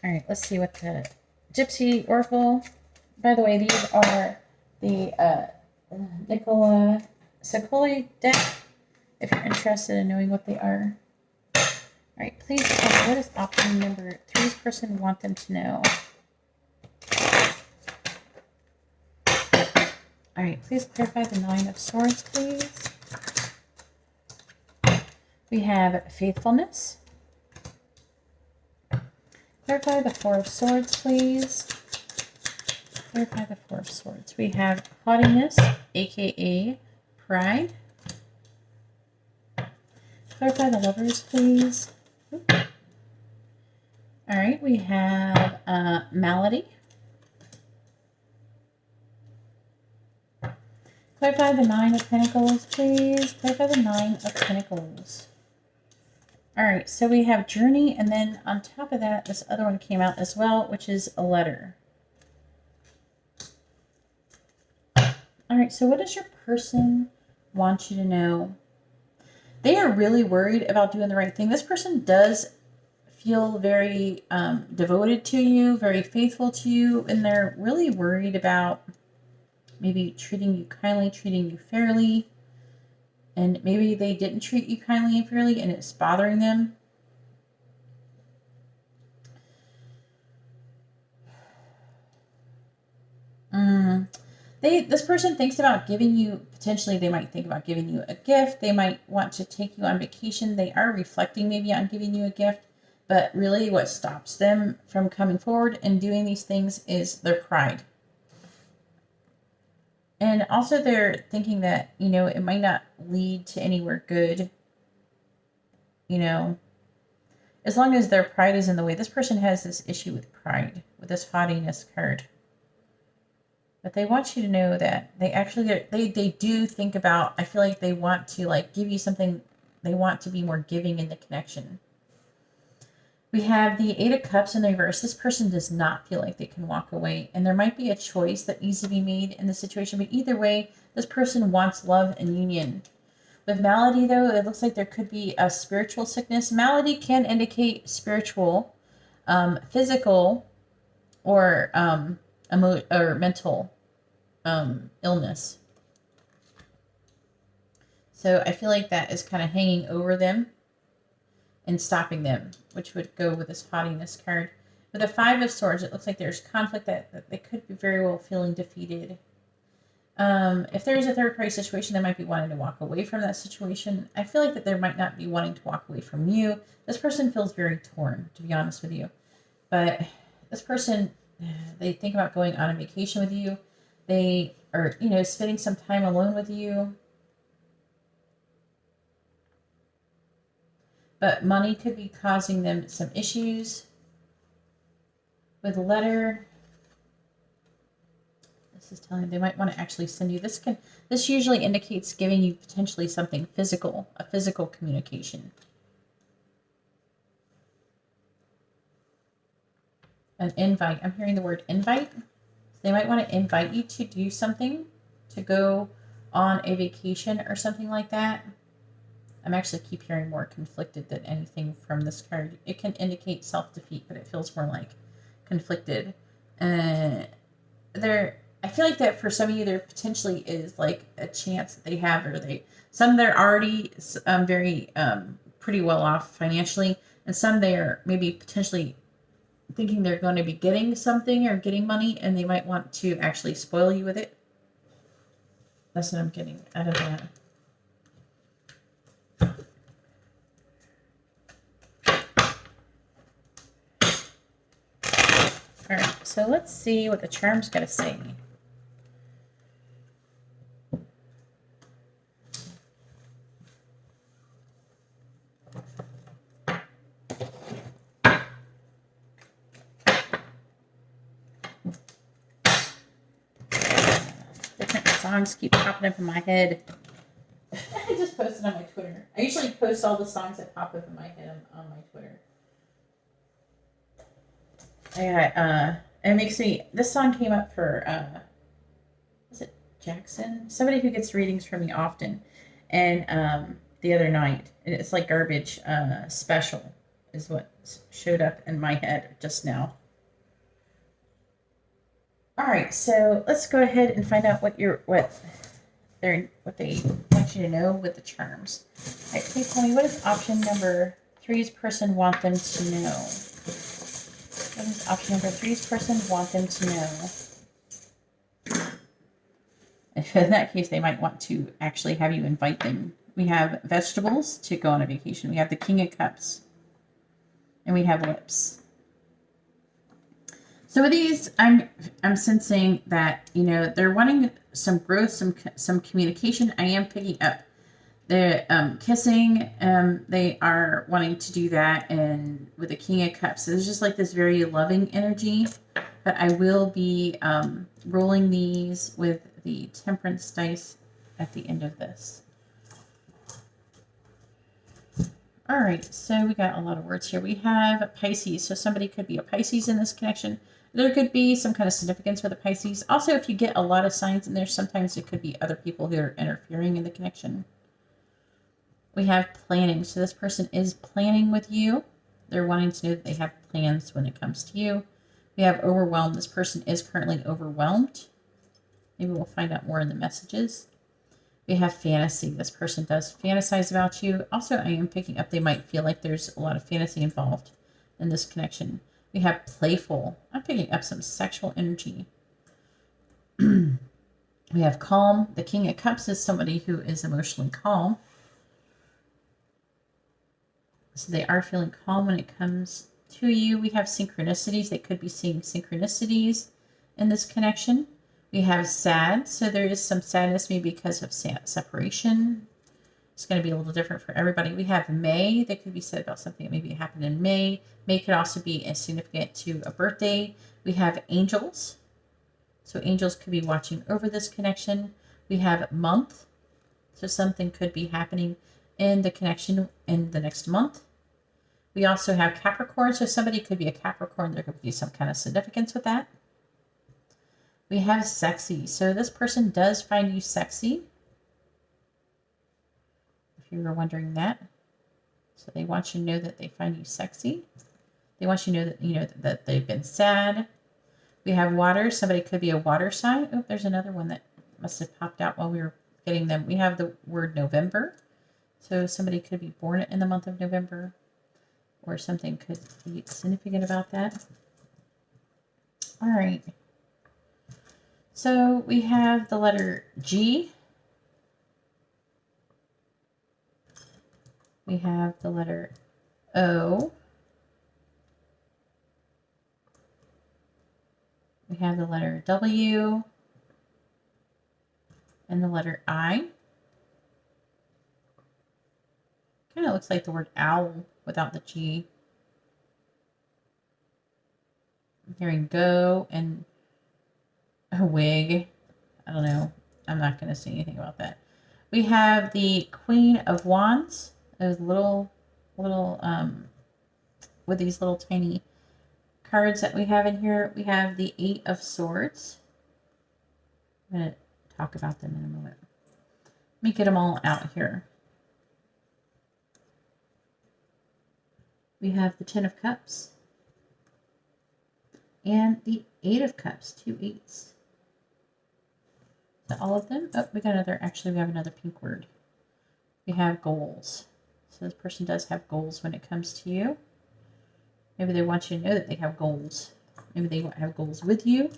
All right, let's see what the Gypsy Oracle By the way, these are the Nicola Sicoli deck, if you're interested in knowing what they are. All right, please tell me, what does option number 3's person want them to know? All right, please clarify the 9 of Swords, please. We have faithfulness. Clarify the 4 of Swords, please. Clarify the 4 of Swords. We have haughtiness, aka pride. Clarify the Lovers, please. All right, we have malady. Clarify the 9 of Pentacles, please. Clarify the 9 of Pentacles. All right, so we have journey, and then on top of that, this other one came out as well, which is a letter. All right, so what does your person want you to know? They are really worried about doing the right thing. This person does feel very devoted to you, very faithful to you, and they're really worried about maybe treating you kindly, treating you fairly, and maybe they didn't treat you kindly and fairly, and it's bothering them. This person thinks about giving you, potentially they might think about giving you a gift. They might want to take you on vacation. They are reflecting maybe on giving you a gift, but really what stops them from coming forward and doing these things is their pride. And also they're thinking that, you know, it might not lead to anywhere good, you know, as long as their pride is in the way. This person has this issue with pride, with this haughtiness card. But they want you to know that they actually, they do think about, I feel like they want to like give you something. They want to be more giving in the connection. We have the 8 of Cups in the reverse. This person does not feel like they can walk away. And there might be a choice that needs to be made in the situation. But either way, this person wants love and union. With malady, though, it looks like there could be a spiritual sickness. Malady can indicate spiritual, physical, or mental illness. So I feel like that is kind of hanging over them and stopping them, which would go with this haughtiness card. With the 5 of Swords, it looks like there's conflict that they could be very well feeling defeated. If there's a third party situation, they might be wanting to walk away from that situation. I feel like that they might not be wanting to walk away from you. This person feels very torn, to be honest with you. But this person, they think about going on a vacation with you. They are, you know, spending some time alone with you. But money could be causing them some issues. With a letter, this is telling them they might want to actually send you. This usually indicates giving you potentially something physical, a physical communication. An invite. I'm hearing the word invite. They might want to invite you to do something, to go on a vacation or something like that. I'm actually keep hearing more conflicted than anything from this card. It can indicate self-defeat, but it feels more like conflicted. I feel like that for some of you, there potentially is like a chance that they have, or they're already very pretty well off financially, and some they're maybe potentially thinking they're going to be getting something or getting money, and they might want to actually spoil you with it. That's what I'm getting out of that. All right, so let's see what the charm's got to say. Different songs keep popping up in my head. I just posted on my Twitter. I usually post all the songs that pop up in my head on my Twitter. It makes me, this song came up for, was it Jackson? Somebody who gets readings from me often. And the other night, it's like garbage, special is what showed up in my head just now. All right, so let's go ahead and find out what they want you to know with the charms. All right, please tell me, what does option number three's person want them to know? What does option number three's person want them to know? In that case, they might want to actually have you invite them. We have vegetables to go on a vacation. We have the King of Cups. And we have lips. So with these, I'm sensing that, they're wanting some growth, some communication. I am picking up the kissing. They are wanting to do that, and with the King of Cups, so there's just like this very loving energy. But I will be rolling these with the Temperance dice at the end of this. All right, so we got a lot of words here. We have Pisces, so somebody could be a Pisces in this connection. There could be some kind of significance with a Pisces. Also, if you get a lot of signs in there, sometimes it could be other people who are interfering in the connection. We have planning, so this person is planning with you. They're wanting to know that they have plans when it comes to you. We have overwhelmed. This person is currently overwhelmed. Maybe we'll find out more in the messages. We have fantasy. This person does fantasize about you. Also, I am picking up they might feel like there's a lot of fantasy involved in this connection. We have playful. I'm picking up some sexual energy. We have calm. The King of Cups is somebody who is emotionally calm. So they are feeling calm when it comes to you. We have synchronicities. They could be seeing synchronicities in this connection. We have sad, so there is some sadness maybe because of separation. It's going to be a little different for everybody. We have May. That could be said about something that maybe happened in May. May could also be significant to a birthday. We have angels. So angels could be watching over this connection. We have month. So something could be happening in the connection in the next month. We also have Capricorn. So somebody could be a Capricorn. There could be some kind of significance with that. We have sexy. So this person does find you sexy. If you were wondering that. So they want you to know that they find you sexy. They want you to know that, that they've been sad. We have water. Somebody could be a water sign. Oh, there's another one that must have popped out while we were getting them. We have the word November. So somebody could be born in the month of November. Or something could be significant about that. All right. So we have the letter G. We have the letter O. We have the letter W. And the letter I. Kind of looks like the word owl without the G. I'm hearing go and a wig. I don't know. I'm not going to say anything about that. We have the Queen of Wands. Those little, with these little tiny cards that we have in here. We have the Eight of Swords. I'm going to talk about them in a moment. Let me get them all out here. We have the Ten of Cups. And the Eight of Cups. 2 8s. All of them. Oh, we got another. Actually, we have another pink word. We have goals. So this person does have goals when it comes to you. Maybe they want you to know that they have goals. Maybe they have goals with you.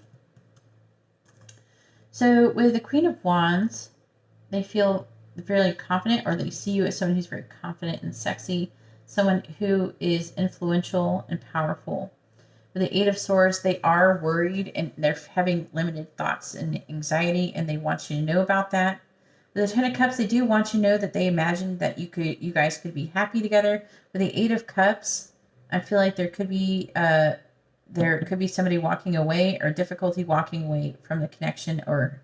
So with the Queen of Wands, they feel fairly confident, or they see you as someone who's very confident and sexy, someone who is influential and powerful. With the Eight of Swords, they are worried and they're having limited thoughts and anxiety, and they want you to know about that. With the Ten of Cups, they do want you to know that they imagine that you guys could be happy together. With the Eight of Cups, I feel like there could be somebody walking away, or difficulty walking away from the connection, or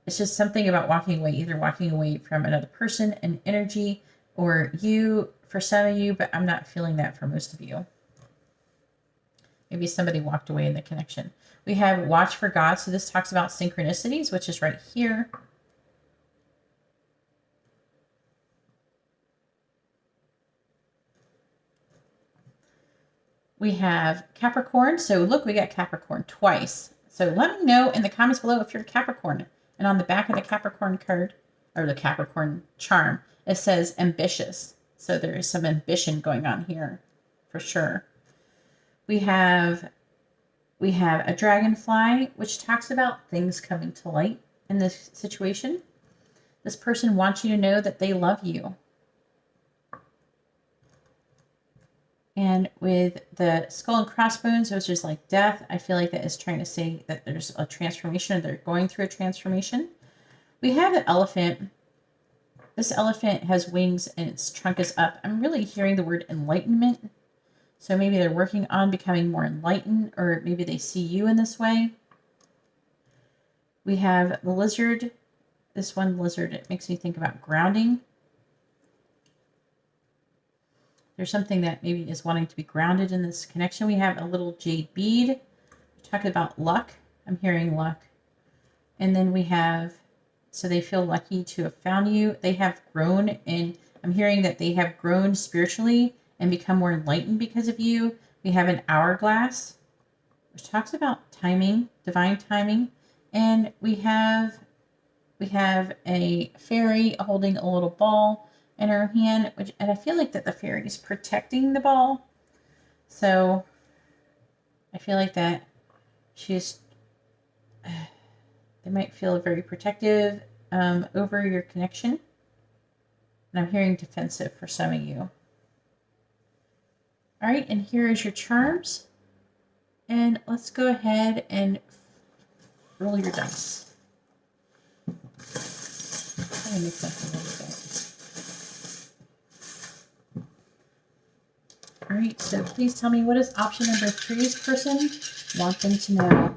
it's just something about walking away, either walking away from another person, an energy, or you for some of you, but I'm not feeling that for most of you. Maybe somebody walked away in the connection. We have watch for God. So this talks about synchronicities, which is right here. We have Capricorn. So look, we got Capricorn twice. So let me know in the comments below if you're a Capricorn. And on the back of the Capricorn card, or the Capricorn charm, it says ambitious. So there is some ambition going on here for sure. We have a dragonfly, which talks about things coming to light in this situation. This person wants you to know that they love you. And with the skull and crossbones, which is like death, I feel like that is trying to say that there's a transformation, or they're going through a transformation. We have an elephant. This elephant has wings and its trunk is up. I'm really hearing the word enlightenment. So maybe they're working on becoming more enlightened, or maybe they see you in this way. We have the lizard. This one lizard, it makes me think about grounding. There's something that maybe is wanting to be grounded in this connection. We have a little jade bead. We're talking about luck. I'm hearing luck. And then we have, so they feel lucky to have found you. They have grown, and I'm hearing that they have grown spiritually and become more enlightened because of you. We have an hourglass, which talks about timing, divine timing. And we have a fairy holding a little ball in her hand, and I feel like that the fairy is protecting the ball. So I feel like that they might feel very protective over your connection. And I'm hearing defensive for some of you. All right, and here is your charms. And let's go ahead and roll your dice. Let me mix up a little bit. All right, so please tell me, what does option number 3's person want them to know?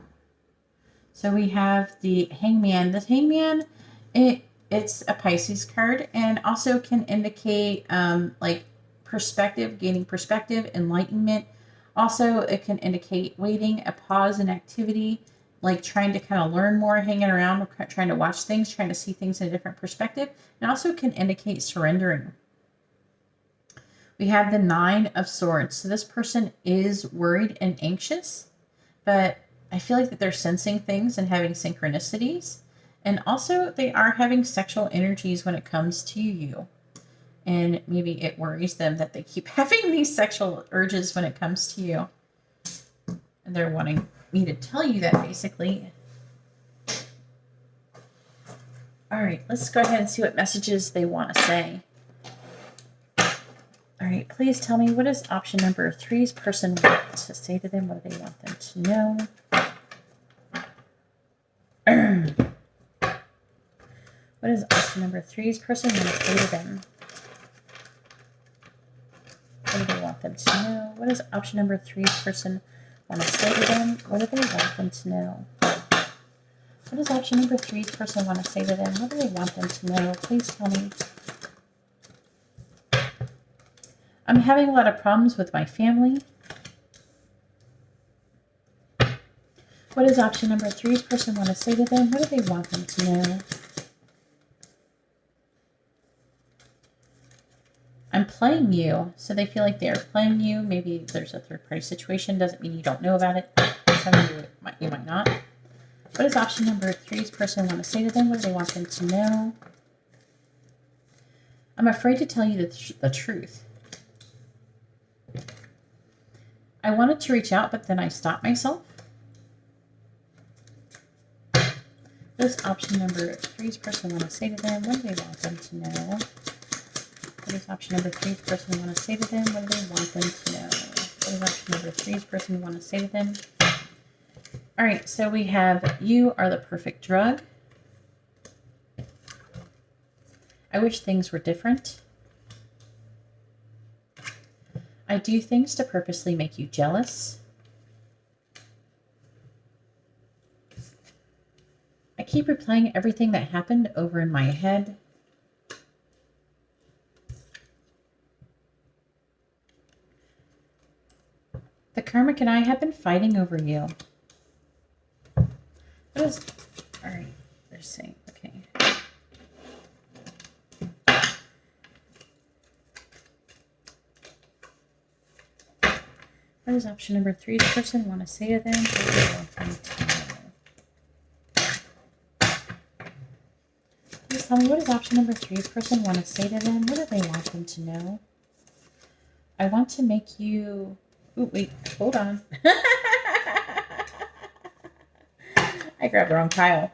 So we have the Hangman. The Hangman, it's a Pisces card, and also can indicate like perspective, gaining perspective, enlightenment. Also, it can indicate waiting, a pause in activity, like trying to kind of learn more, hanging around, trying to watch things, trying to see things in a different perspective. And also can indicate surrendering. We have the 9 of Swords. So this person is worried and anxious, but I feel like that they're sensing things and having synchronicities. And also they are having sexual energies when it comes to you. And maybe it worries them that they keep having these sexual urges when it comes to you. And they're wanting me to tell you that, basically. All right, let's go ahead and see what messages they want to say. All right, please tell me, what does option number 3's person want to say to them? What do they want them to know? What does option number 3's person want to say to them? What do they want them to know? What does option number 3's person want to say to them? What do they want them to know? What does option number 3's person want to say to them? What do they want them to know? Please tell me. I'm having a lot of problems with my family. What does option number 3's person want to say to them? What do they want them to know? I'm playing you. So they feel like they're playing you. Maybe there's a third-party situation. Doesn't mean you don't know about it. Some of you might not. What does option number 3's person want to say to them? What do they want them to know? I'm afraid to tell you the truth. I wanted to reach out, but then I stopped myself. What does option number 3's person want to say to them? What do they want them to know? What does option number 3's person want to say to them? What do they want them to know? What does option number 3's person want to say to them? All right, so we have, you are the perfect drug. I wish things were different. I do things to purposely make you jealous. I keep replaying everything that happened over in my head. The karmic and I have been fighting over you. What is... All right, they're saying, okay. What does option number 3's person want to say to them? What do they want them to know? tell me, what does option number 3's person want to say to them? What do they want them to know? I want to make you... Ooh, wait, hold on. I grabbed the wrong pile.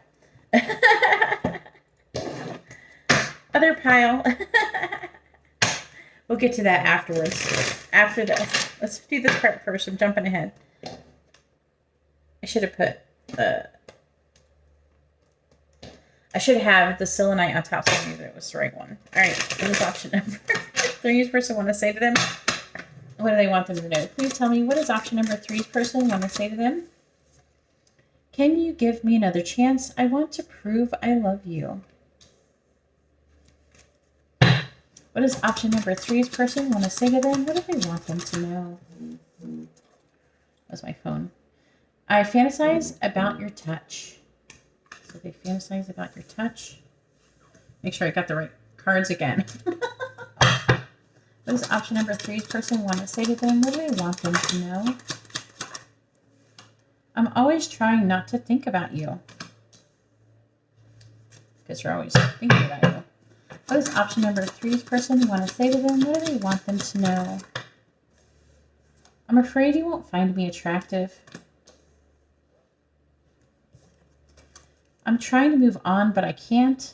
Other pile. We'll get to that afterwards. After this. Let's do this part first. I'm jumping ahead. I should have put I should have the selenite on top so I knew that it was the right one. Alright, what is option number 3's person want to say to them? What do they want them to know? Please tell me, what does option number 3's person want to say to them? Can you give me another chance? I want to prove I love you. What does option number 3's person want to say to them? What do they want them to know? That's my phone. I fantasize about your touch. So they fantasize about your touch. Make sure I got the right cards again. What does option number 3's person want to say to them? What do they want them to know? I'm always trying not to think about you. Because you're always thinking about you. What does option number 3's person want to say to them? What do they want them to know? I'm afraid you won't find me attractive. I'm trying to move on, but I can't.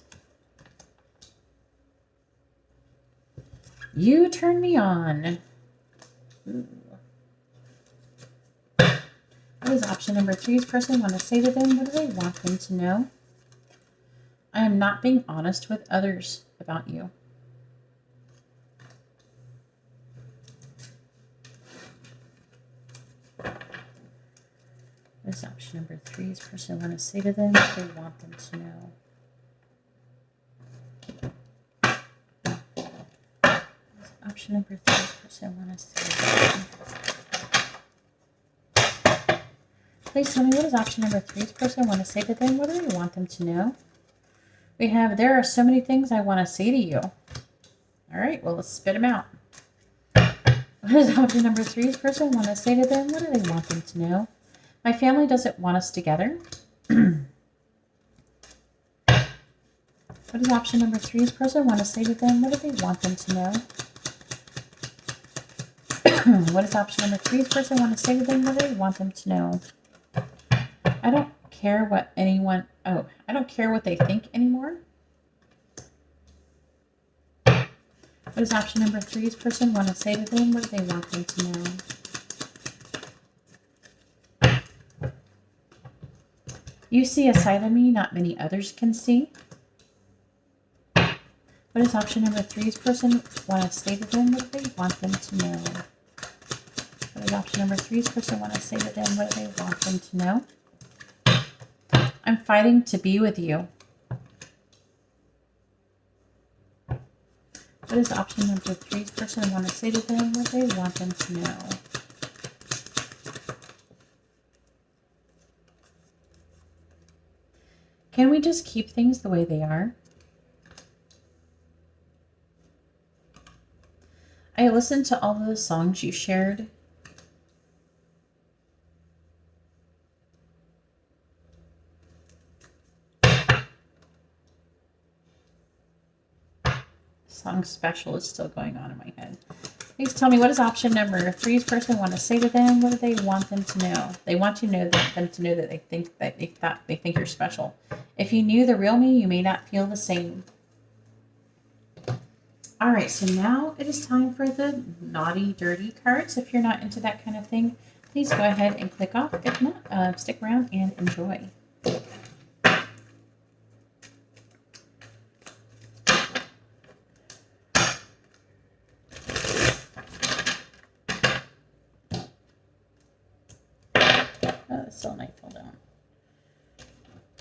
You turn me on. Ooh. What does option number 3's person want to say to them? What do they want them to know? I am not being honest with others about you. What does option number 3's person want to say to them? What do they want them to know? What does option number 3's person want to say to them? Please tell me, what does option number 3's person want to say to them? What do they want them to know? We have, there are so many things I want to say to you. All right, well, let's spit them out. What does option number 3's person want to say to them? What do they want them to know? My family doesn't want us together. What does option number 3's person want to say to them? What do they want them to know? What does option number 3's person want to say to them? What do they want them to know? I don't care what anyone... Oh, I don't care what they think anymore. What does option number 3's person want to say to them? What do they want them to know? You see a side of me not many others can see. What does option number 3's person want to say to them? What do they want them to know? What does option number 3's person want to say to them? What do they want them to know? I'm fighting to be with you. What does option number 3's person want to say to them? What do they want them to know? Can we just keep things the way they are? I listened to all of the songs you shared. Song special is still going on in my head. Please tell me, what does option number 3's person want to say to them? What do they want them to know? They want you to know them to know that they think you're special. If you knew the real me, you may not feel the same. All right, so now it is time for the naughty, dirty cards. If you're not into that kind of thing, please go ahead and click off. If not, stick around and enjoy. Selenite fell down.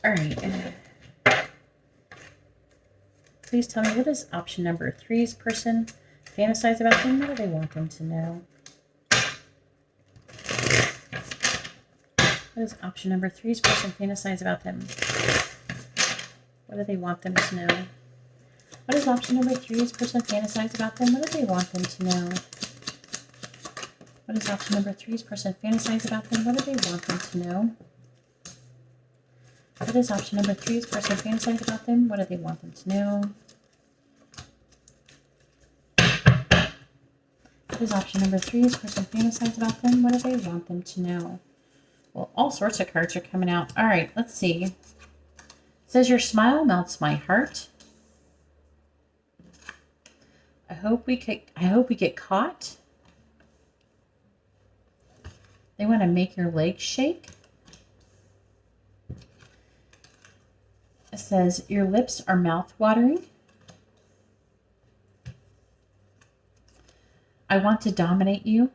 All right. Please tell me, what does option number 3's person fantasize about them? What do they want them to know? What does option number 3's person fantasize about them? What do they want them to know? What does option number 3's person fantasize about them? What do they want them to know? What does option number 3's person fantasize about them? What do they want them to know? What is option number 3? Is person fantasize about them? What do they want them to know? What is option number 3? Is person fantasize about them? What do they want them to know? Well, all sorts of cards are coming out. All right, let's see. It says, your smile melts my heart. I hope we get caught. They want to make your legs shake. It says, your lips are mouth-watering. I want to dominate you.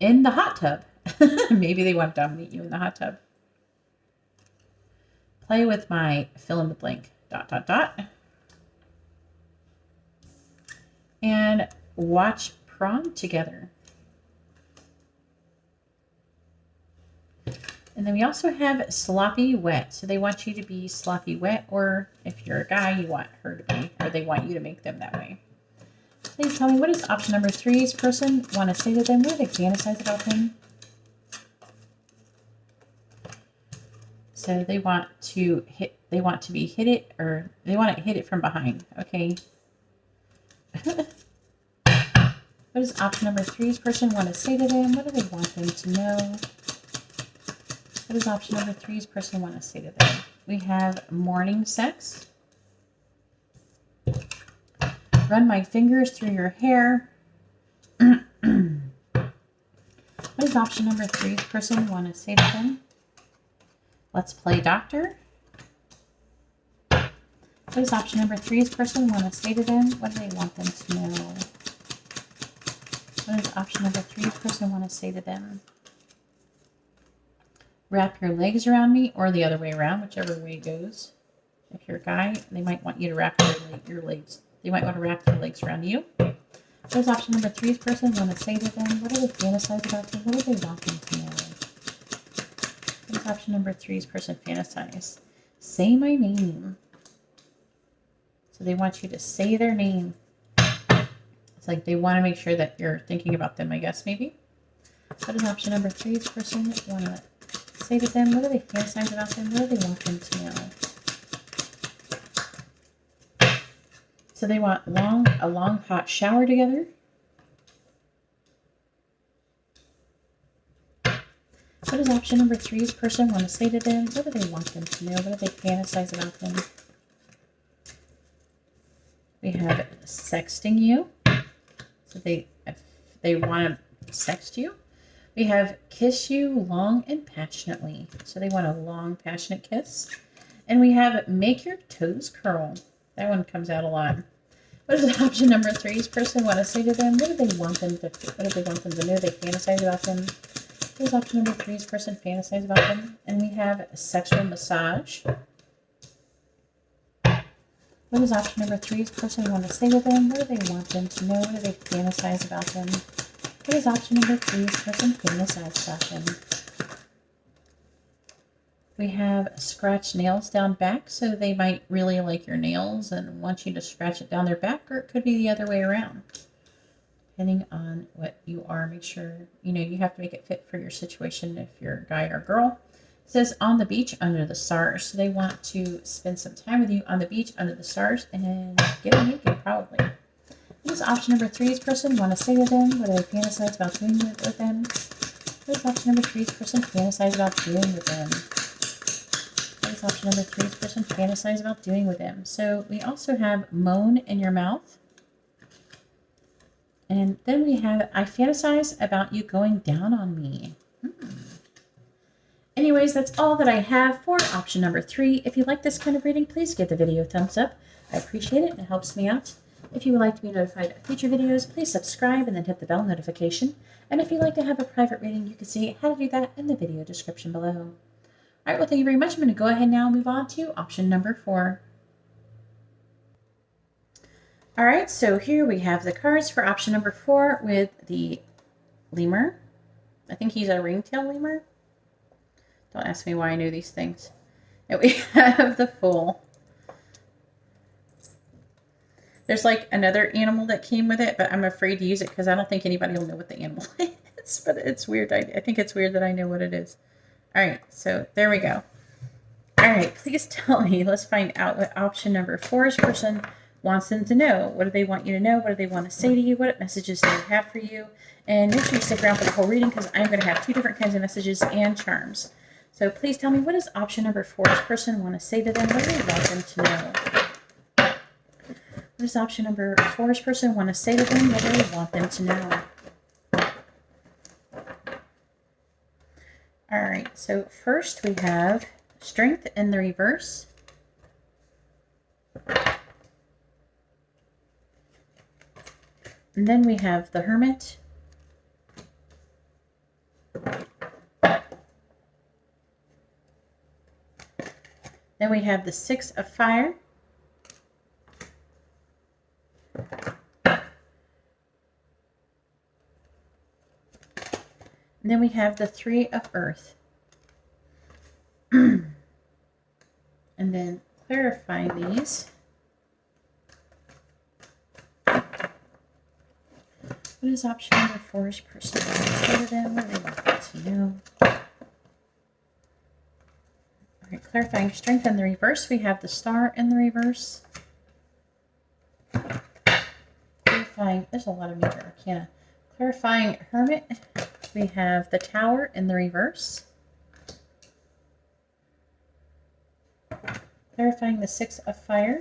In the hot tub. Maybe they want to dominate you in the hot tub. Play with my fill in the blank. ... And watch prom together. And then we also have sloppy wet. So they want you to be sloppy wet, or if you're a guy, you want her to be, or they want you to make them that way. Please tell me, what is option number 3's person want to say to them? What do they fantasize about them? So they want to be hit it, or they want to hit it from behind. Okay. What does option number 3's person want to say to them? What do they want them to know? What does option number 3's person want to say to them? We have morning sex. Run my fingers through your hair. What does option number 3's person want to say to them? Let's play doctor. What does option number 3's person want to say to them? What do they want them to know? What does option number 3's person want to say to them? Wrap your legs around me, or the other way around, whichever way it goes. If you're a guy, they might want you to wrap your legs. They might want to wrap their legs around you. What does option number 3's person want to say to them? What do they fantasize about them? What do they want them to know? What does option number 3's person fantasize? Say my name. So they want you to say their name. It's like they want to make sure that you're thinking about them, I guess, maybe. What does option number 3's person want to say to them? What do they fantasize about them? What do they want them to know? So they want a long hot shower together. What does option number 3's person want to say to them? What do they want them to know? What do they fantasize about them? We have sexting you. So they want to sext you. We have kiss you long and passionately. So they want a long, passionate kiss. And we have make your toes curl. That one comes out a lot. What does option number 3's person want to say to them? What do they want them to know? They fantasize about them. What does option number 3's person fantasize about them? And we have sexual massage. What does option number 3's person want to say to them? What do they want them to know? What do they fantasize about them? What does option number 3's person fantasize about them? We have scratch nails down back, so they might really like your nails and want you to scratch it down their back, or it could be the other way around. Depending on what you are, make sure, you have to make it fit for your situation if you're a guy or girl. It says on the beach under the stars. So they want to spend some time with you on the beach under the stars and get naked, probably. What does option number 3's person want to say to them? What do they fantasize about doing with them? What does option number 3's person fantasize about doing with them? What does option number 3's person fantasize about doing with them? So we also have moan in your mouth. And then we have, I fantasize about you going down on me. Anyways, that's all that I have for option number 3. If you like this kind of reading, please give the video a thumbs up. I appreciate it and it helps me out. If you would like to be notified of future videos, please subscribe and then hit the bell notification. And if you'd like to have a private reading, you can see how to do that in the video description below. All right, well, thank you very much. I'm going to go ahead now and move on to option number 4. All right, so here we have the cards for option number 4 with the lemur. I think he's a ringtail lemur. Don't ask me why I know these things. And we have the Fool. There's like another animal that came with it, but I'm afraid to use it because I don't think anybody will know what the animal is. But it's weird. I think it's weird that I know what it is. All right, so there we go. All right, please tell me. Let's find out what option number 4's person wants them to know. What do they want you to know? What do they want to say to you? What messages do they have for you? And make sure you stick around for the whole reading because I'm going to have 2 different kinds of messages and charms. So please tell me, what does option number 4's person want to say to them? What do they want them to know? What does option number 4's person want to say to them? What do they want them to know? All right, so first we have Strength in the reverse. And then we have the Hermit. Then we have the 6 of Fire. And then we have the 3 of Earth. And then clarifying these. What is option number 4's person want to say to them? What do they want them to know? All right, clarifying Strength in the reverse. We have the Star in the reverse. Clarifying, there's a lot of major arcana. Clarifying Hermit. We have the Tower in the reverse. Clarifying the 6 of Fire.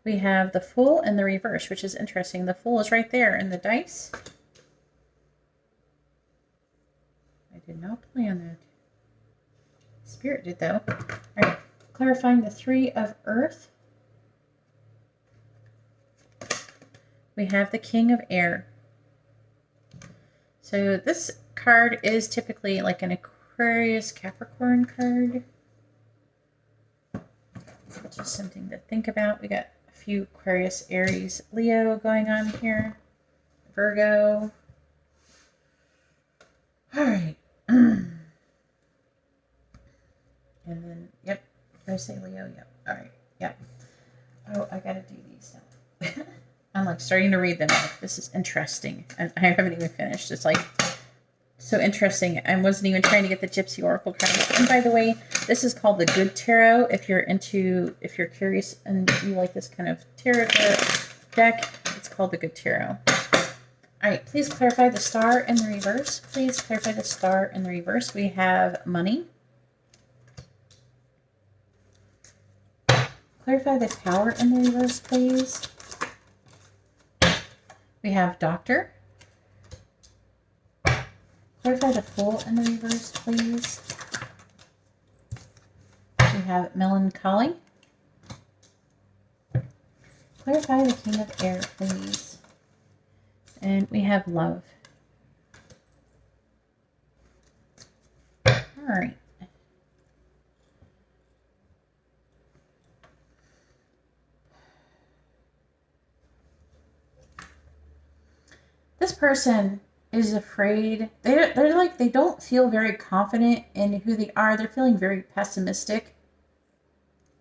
We have the Fool in the reverse, which is interesting. The Fool is right there in the dice. I did not plan that. Spirit did, though. All right. Clarifying the 3 of Earth. We have the King of Air. So this card is typically like an Aquarius Capricorn card. Just something to think about. We got a few Aquarius, Aries, Leo going on here. Virgo. All right. And then, yep. Did I say Leo? Yep. All right. Yep. Oh, I got to do these now. I'm like starting to read them. Like, this is interesting. And I haven't even finished. It's like so interesting. I wasn't even trying to get the Gypsy Oracle card. And by the way, this is called the Good Tarot. If you're curious and you like this kind of tarot deck, it's called the Good Tarot. All right, please clarify the Star in the reverse. Please clarify the Star in the reverse. We have money. Clarify the Tower in the reverse, please. We have Doctor. Clarify the Fool in the reverse, please. We have Melancholy. Clarify the King of Air, please. And we have Love. All right. This person is afraid. They're like, they don't feel very confident in who they are. They're feeling very pessimistic.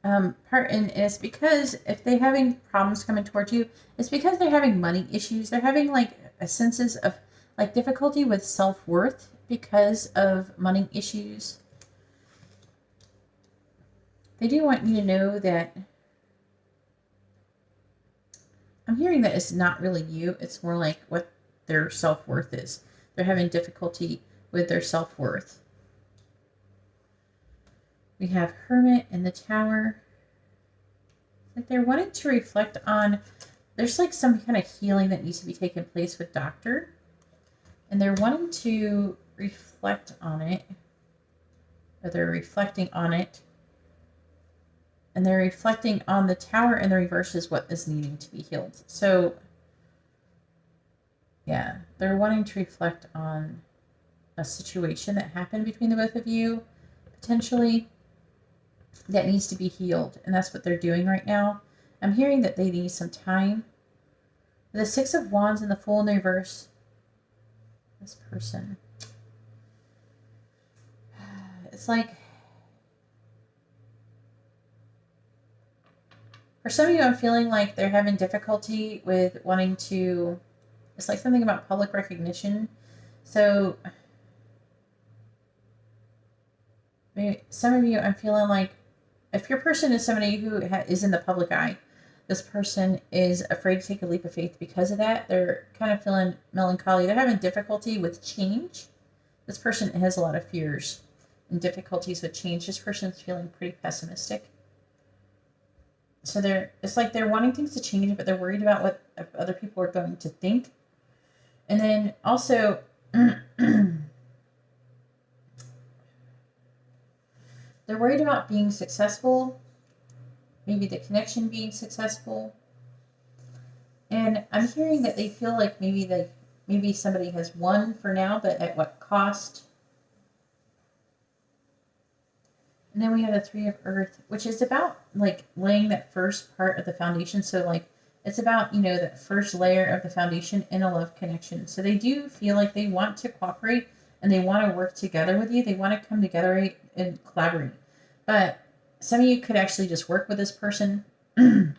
And it's because if they're having problems coming towards you, it's because they're having money issues. They're having like a senses of like difficulty with self-worth because of money issues. They do want you to know that I'm hearing that it's not really you. It's more like what their self-worth is. They're having difficulty with their self-worth. We have Hermit in the Tower. Like they're wanting to reflect on, there's like some kind of healing that needs to be taking place with Doctor. And they're wanting to reflect on it. Or they're reflecting on it. And they're reflecting on the Tower in the reverse is what is needing to be healed. So yeah, they're wanting to reflect on a situation that happened between the both of you, potentially, that needs to be healed. And that's what they're doing right now. I'm hearing that they need some time. The 6 of Wands and the Fool in the reverse. This person. It's like, for some of you, I'm feeling like they're having difficulty with wanting to, it's like something about public recognition. So maybe some of you, I'm feeling like if your person is somebody who is in the public eye, this person is afraid to take a leap of faith because of that. They're kind of feeling melancholy. They're having difficulty with change. This person has a lot of fears and difficulties with change. This person's feeling pretty pessimistic. So it's like they're wanting things to change, but they're worried about what other people are going to think. And then also, they're worried about being successful, maybe the connection being successful. And I'm hearing that they feel like maybe somebody has won for now, but at what cost? And then we have the Three of Earth, which is about like laying that first part of the foundation. So like it's about, that first layer of the foundation in a love connection. So they do feel like they want to cooperate and they want to work together with you. They want to come together and collaborate. But some of you could actually just work with this person. I'm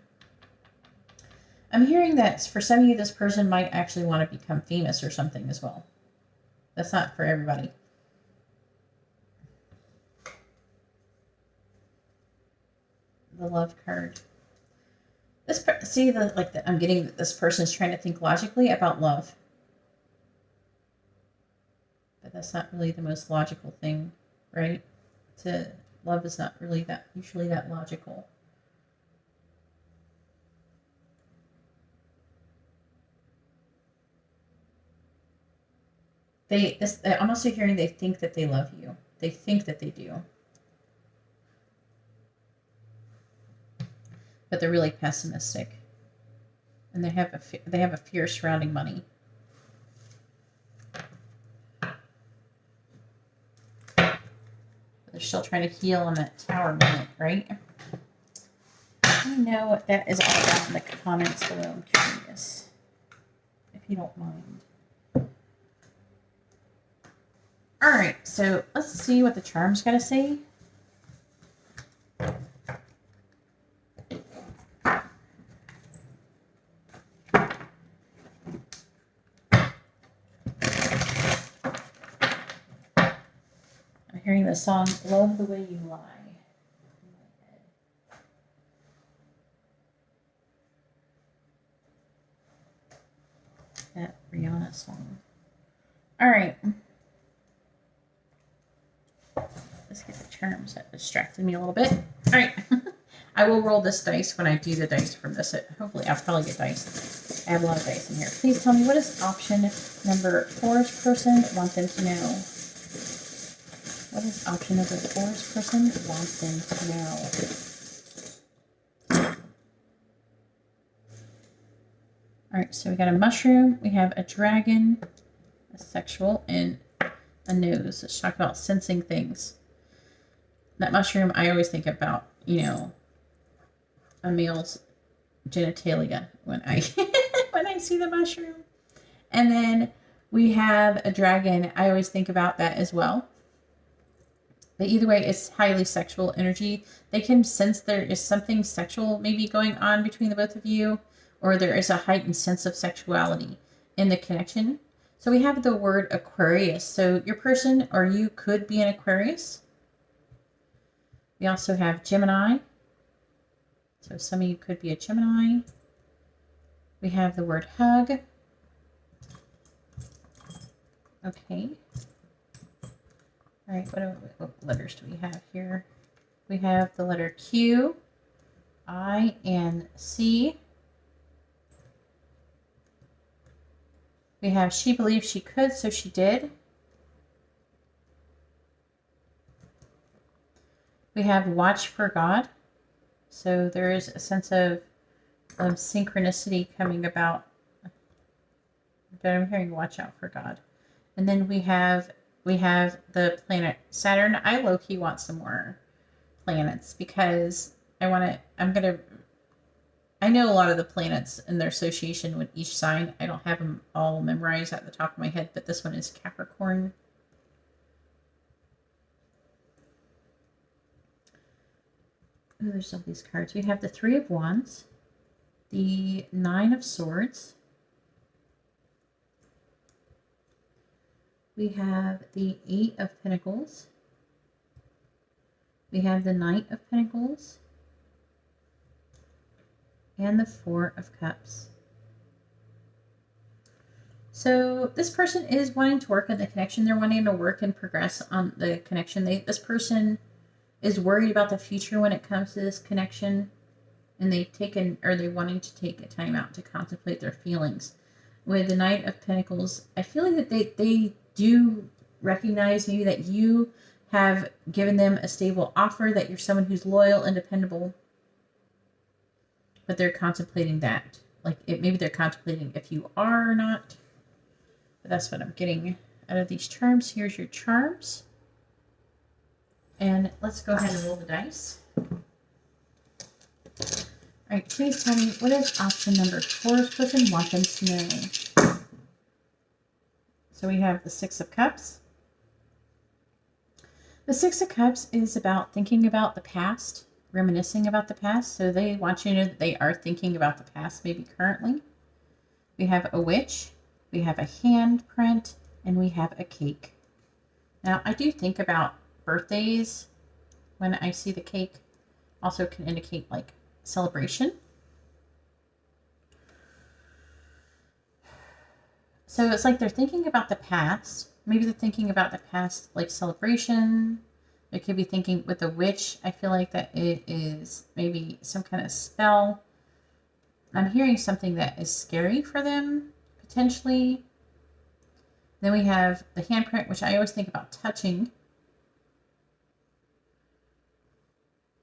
hearing that for some of you, this person might actually want to become famous or something as well. That's not for everybody. The Love card. I'm getting that this person is trying to think logically about love. But that's not really the most logical thing, right? Love is not really usually that logical. I'm also hearing they think that they love you. They think that they do. But they're really pessimistic. And they have a fear surrounding money. They're still trying to heal on that Tower moment, right? Let me know what that is all about in the comments below. I'm curious. If you don't mind. Alright, so let's see what the charm's got to say. I'm hearing the song Love the Way You Lie. That Rihanna song. Alright. Let's get the charms. That distracted me a little bit. Alright. I will roll this dice when I do the dice from this. Hopefully, I'll probably get dice. I have a lot of dice in here. Please tell me, what is option number 4's person want them to know? What is option number 4's person want them to know? Alright, so we got a mushroom, we have a dragon, a sexual, and a nose. Let's talk about sensing things. That mushroom, I always think about, a male's genitalia when I when I see the mushroom. And then we have a dragon. I always think about that as well. But either way, it's highly sexual energy. They can sense there is something sexual maybe going on between the both of you, or there is a heightened sense of sexuality in the connection. So we have the word Aquarius. So your person or you could be an Aquarius. We also have Gemini. So some of you could be a Gemini. We have the word hug. Okay. All right, what letters do we have here? We have the letter Q, I, and C. We have she believed she could, so she did. We have watch for God. So there is a sense of synchronicity coming about. I'm hearing watch out for God. And then we have the planet Saturn. I low-key want some more planets because I know a lot of the planets and their association with each sign. I don't have them all memorized at the top of my head, but this one is Capricorn. Oh, there's all these cards. We have the Three of Wands, the Nine of Swords, We have the 8 of Pentacles. We have the Knight of Pentacles. And the 4 of Cups. So this person is wanting to work on the connection. They're wanting to work and progress on the connection. This person is worried about the future when it comes to this connection. And they're wanting to take a time out to contemplate their feelings. With the Knight of Pentacles, I feel like that they do recognize maybe that you have given them a stable offer, that you're someone who's loyal and dependable. But they're contemplating that. Maybe they're contemplating if you are or not. But that's what I'm getting out of these charms. Here's your charms. And let's go ahead and roll the dice. All right, please tell me, what is option number 4? This person want them to know. So we have the 6 of Cups. The 6 of Cups is about thinking about the past, reminiscing about the past. So they want you to know that they are thinking about the past, maybe currently. We have a witch, we have a handprint, and we have a cake. Now, I do think about birthdays when I see the cake. Also can indicate celebration. So it's like they're thinking about the past. Maybe they're thinking about the past celebration. They could be thinking with the witch. I feel like that it is maybe some kind of spell. I'm hearing something that is scary for them, potentially. Then we have the handprint, which I always think about touching.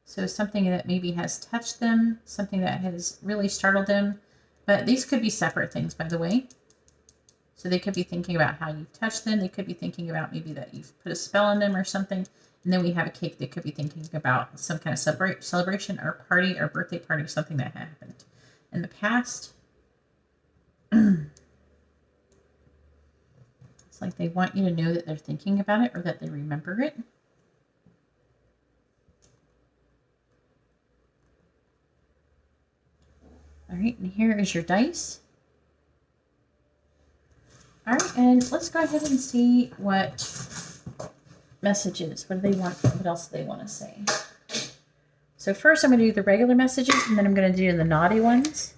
So something that maybe has touched them, something that has really startled them. But these could be separate things, by the way. So they could be thinking about how you've touched them. They could be thinking about maybe that you've put a spell on them or something. And then we have a cake. They could be thinking about some kind of celebration or party or birthday party, something that happened in the past. It's like they want you to know that they're thinking about it or that they remember it. All right, and here is your dice. All right, and let's go ahead and see what messages, what do they want, what else do they want to say? So first I'm going to do the regular messages, and then I'm going to do the naughty ones.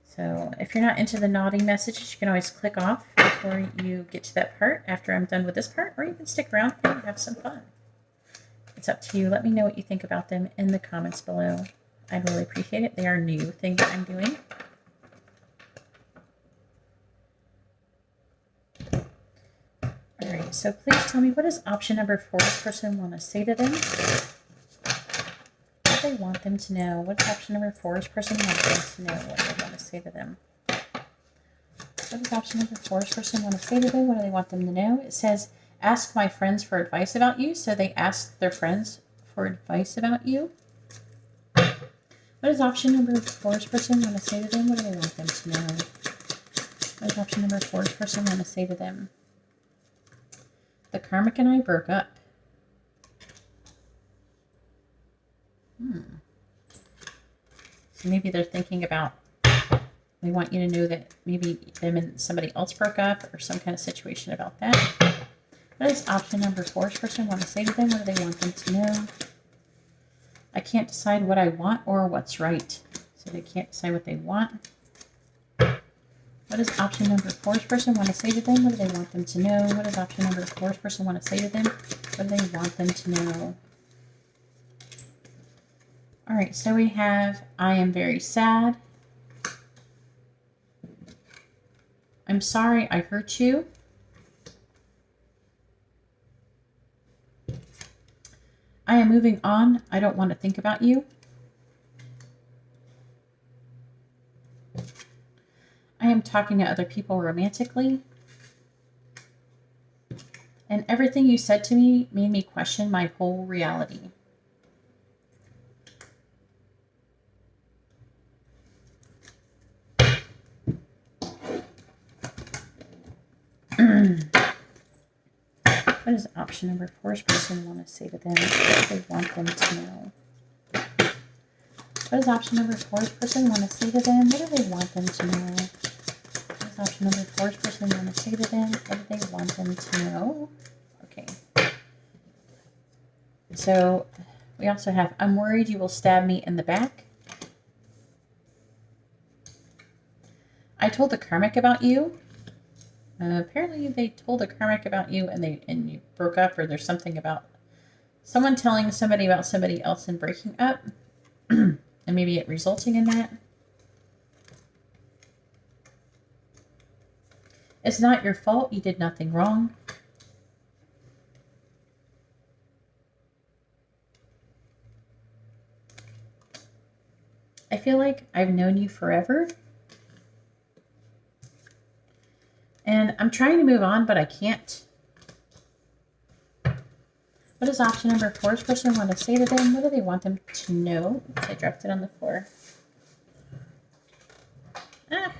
So if you're not into the naughty messages, you can always click off before you get to that part after I'm done with this part, or you can stick around and have some fun. It's up to you. Let me know what you think about them in the comments below. I'd really appreciate it. They are new things that I'm doing. All right, so please tell me, what is option number 4 this person want to say to them? What do they want them to know? What is option number 4 this person want them to know? What do they want to say to them? What does option number 4 this person want to say to them? What do they want them to know? It says, ask my friends for advice about you. So they ask their friends for advice about you. What does option number 4 this person want to say to them? What do they want them to know? What does option number 4 this person want to say to them? The karmic and I broke up. So maybe they're thinking about, they want you to know that maybe them and somebody else broke up or some kind of situation about that. What does option number 4 this person want to say to them? What do they want them to know? I can't decide what I want or what's right. So they can't decide what they want. What does option number 4 this person want to say to them? What do they want them to know? What does option number 4 this person want to say to them? What do they want them to know? All right, so we have, I am very sad. I'm sorry I hurt you. I am moving on. I don't want to think about you. I am talking to other people romantically. And everything you said to me made me question my whole reality. What does option number 4's person want to say to them? What do they want them to know? What does option number 4's person want to say to them? What do they want them to know? What does does option number four's person want to say to them? What do they want them to know? Okay. So we also have, I'm worried you will stab me in the back. I told the karmic about you. Apparently they told the karmic about you and you broke up, or there's something about someone telling somebody about somebody else and breaking up. And maybe it resulting in that. It's not your fault. You did nothing wrong. I feel like I've known you forever. And I'm trying to move on, but I can't. What does option number four's person want to say to them? What do they want them to know? Oops, I dropped it on the floor. Ah,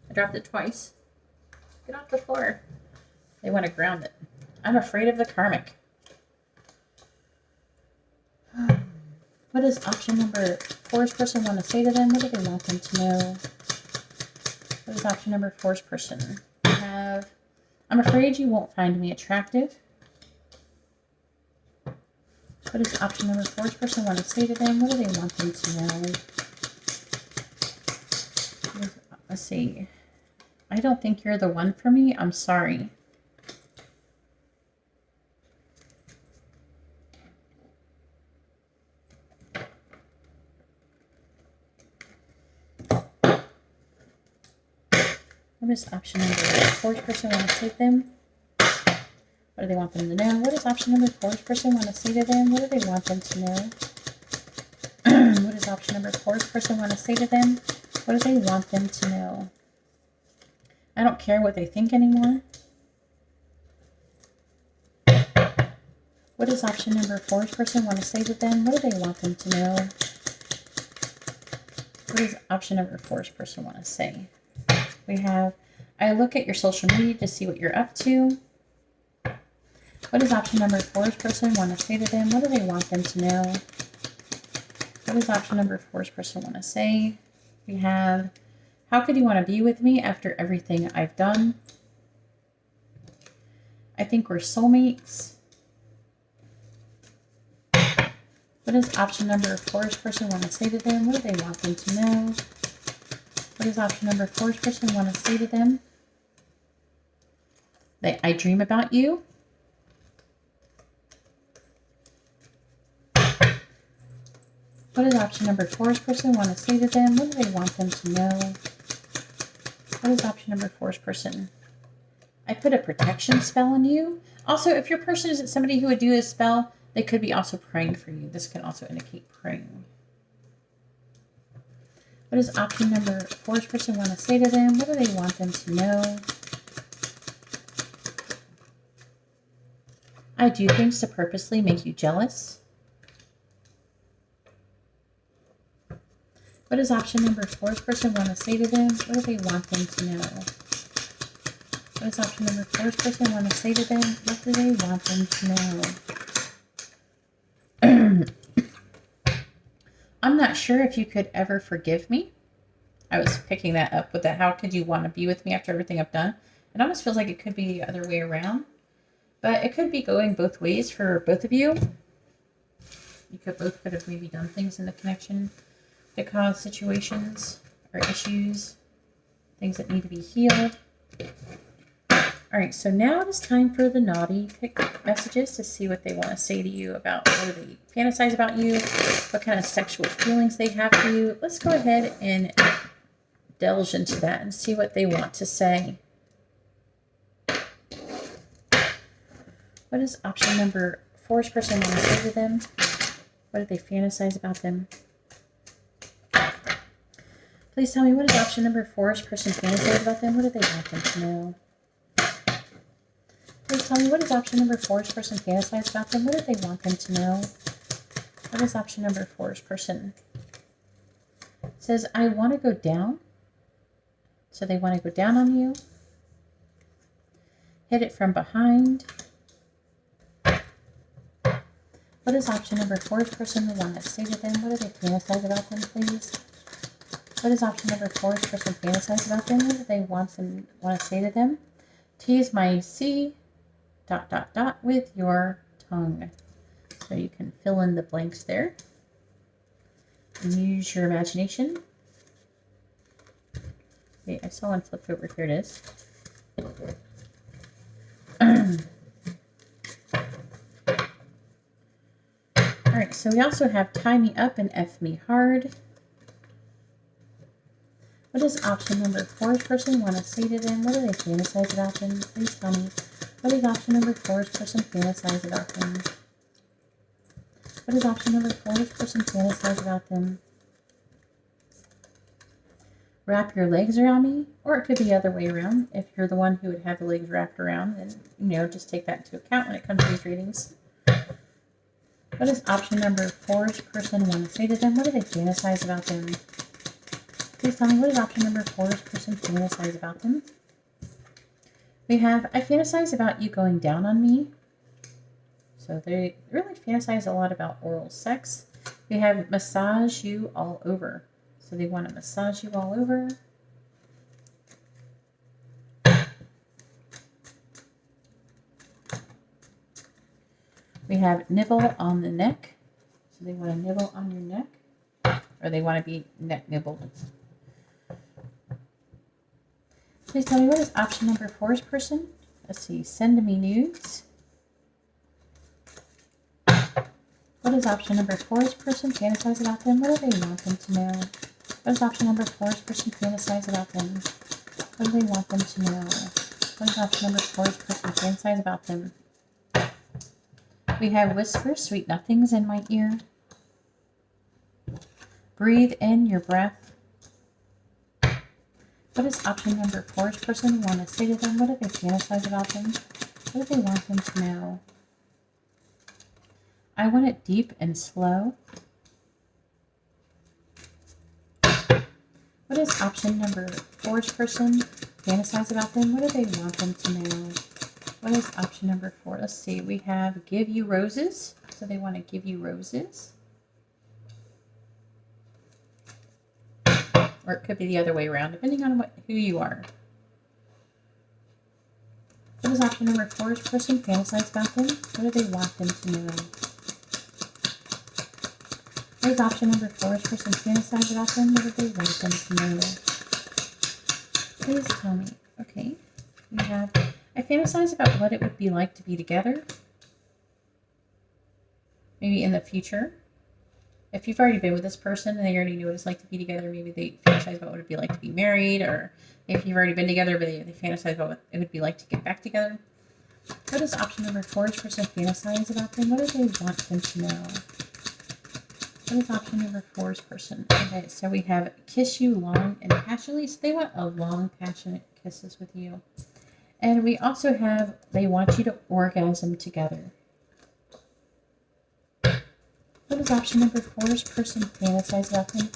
I dropped it twice. Get off the floor. They want to ground it. I'm afraid of the karmic. What does option number four's person want to say to them? What do they want them to know? What is option number four's person? We have, I'm afraid you won't find me attractive. What does option number four's person want to say to them? What do they want them to know? Let's see. I don't think you're the one for me. I'm sorry. What does option number four's person want to say to them? What do they want them to know? What does option number four's person want to say to them? What do they want them to know? What does option number four's person want to say to them? What do they want them to know? I don't care what they think anymore. What does option number four's person want to say to them? What do they want them to know? What does option number four's person want to say? We have, I look at your social media to see what you're up to. What does option number four's person want to say to them? What do they want them to know? What does option number four's person want to say? We have, how could you want to be with me after everything I've done? I think we're soulmates. What does option number four's person want to say to them? What do they want them to know? What does option number four's person want to say to them? I dream about you. What does option number four's person want to say to them? What do they want them to know? What is option number four's person? I put a protection spell on you. Also, if your person isn't somebody who would do a spell, they could be also praying for you. This can also indicate praying. What does option number four's person want to say to them? What do they want them to know? I do things to purposely make you jealous. What does option number four's person want to say to them? What do they want them to know? What does option number four's person want to say to them? What do they want them to know? I'm not sure if you could ever forgive me. I was picking that up with the how could you want to be with me after everything I've done? It almost feels like it could be the other way around. But it could be going both ways for both of you. You could have maybe done things in the connection to cause situations or issues, things that need to be healed. All right, so now it is time for the naughty pick messages to see what they want to say to you about what do they fantasize about you, what kind of sexual feelings they have for you. Let's go ahead and delve into that and see what they want to say. What does option number four's person want to say to them? What do they fantasize about them? Please tell me, what does option number four's person fantasize about them? What do they want them to know? Please tell me, what does option number four's person fantasize about them? What do they want them to know? What is option number four's person? It says, I want to go down. So they want to go down on you. Hit it from behind. What does option number four's person want to say to them? What do they fantasize about them, please? What is option number 4's person fantasize about them? What do they want to say to them? Tease my C ... with your tongue. So you can fill in the blanks there. And use your imagination. Okay, I saw one flipped over. Here it is. Alright, so we also have tie me up and F me hard. What does option number 4's person want to say to them? What do they fantasize about them? Please tell me. What does option number 4's person fantasize about them? What does option number 4's person fantasize about them? Wrap your legs around me, or it could be the other way around. If you're the one who would have the legs wrapped around, then, just take that into account when it comes to these readings. What does option number 4's person want to say to them? What do they fantasize about them? Please tell me, what does option number 4's person fantasize about them? We have, I fantasize about you going down on me. So they really fantasize a lot about oral sex. We have massage you all over. So they want to massage you all over. We have nibble on the neck. So they want to nibble on your neck. Or they want to be neck nibbled. Please tell me, what is option number 4's person? Let's see. Send me nudes. What is option number 4's person fantasize about them? What do they want them to know? What is option number 4's person fantasize about them? What do they want them to know? What is option number 4's person fantasize about them? We have whisper sweet nothings in my ear. Breathe in your breath. What does option number 4's person want to say to them? What do they fantasize about them? What do they want them to know? I want it deep and slow. What does option number 4's person fantasize about them? What do they want them to know? What is option number 4? Let's see. We have give you roses. So they want to give you roses. Or it could be the other way around, depending on who you are. What is option number 4's person fantasize about them? What do they want them to know? What is option number 4's person fantasize about them? What do they want them to know? Please tell me. Okay. We have, I fantasize about what it would be like to be together. Maybe in the future. If you've already been with this person and they already knew what it's like to be together, maybe they fantasize about what it'd be like to be married, or if you've already been together, but they fantasize about what it would be like to get back together. What is option number 4's person fantasize about them? What do they want them to know? What is option number 4's person? Okay, so we have kiss you long and passionately. So they want a long, passionate kisses with you. And we also have they want you to orgasm together. What is option number 4's person fantasize about them?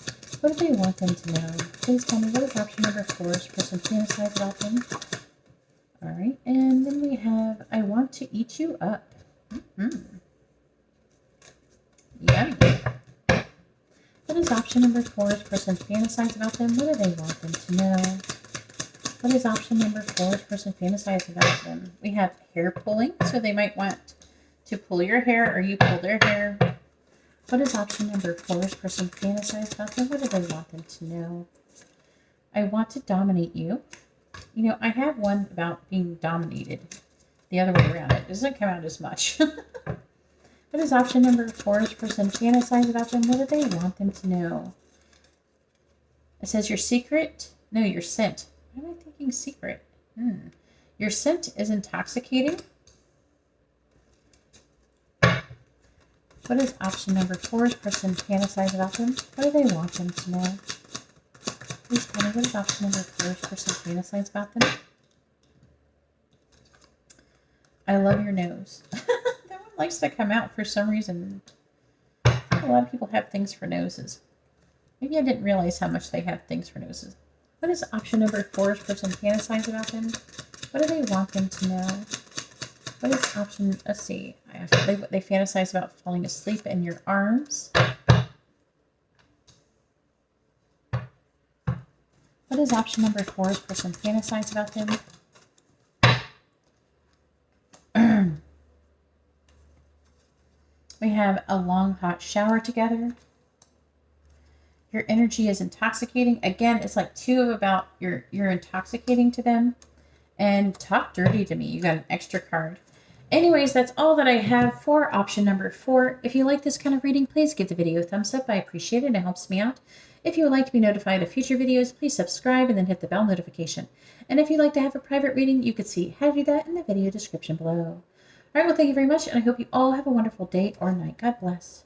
What do they want them to know? Please tell me, what is option number 4's person fantasize about them? All right, and then we have I want to eat you up. Yummy. What is option number 4's person fantasize about them? What do they want them to know? What is option number 4's person fantasize about them? We have hair pulling, so they might want to pull your hair or you pull their hair. What is option number 4's person fantasize about them? What do they want them to know? I want to dominate you. You know, I have one about being dominated. The other way around. It doesn't come out as much. What is option number 4's person fantasize about them? What do they want them to know? It says your secret. No, your scent. Why am I thinking secret? Your scent is intoxicating. What is option number 4's person fantasize about them? What do they want them to know? Please tell me, what is option number 4's person fantasize about them? I love your nose. That one likes to come out for some reason. I think a lot of people have things for noses. Maybe I didn't realize how much they have things for noses. What is option number 4's person fantasize about them? What do they want them to know? What is option, let's see, they fantasize about falling asleep in your arms. What is option number 4's person fantasize about them? We have a long hot shower together. Your energy is intoxicating. Again, it's like 2 about you're intoxicating to them. And talk dirty to me. You got an extra card. Anyways, that's all that I have for option number 4. If you like this kind of reading, please give the video a thumbs up. I appreciate it. It helps me out. If you would like to be notified of future videos, please subscribe and then hit the bell notification. And if you'd like to have a private reading, you can see how to do that in the video description below. All right, well, thank you very much, and I hope you all have a wonderful day or night. God bless.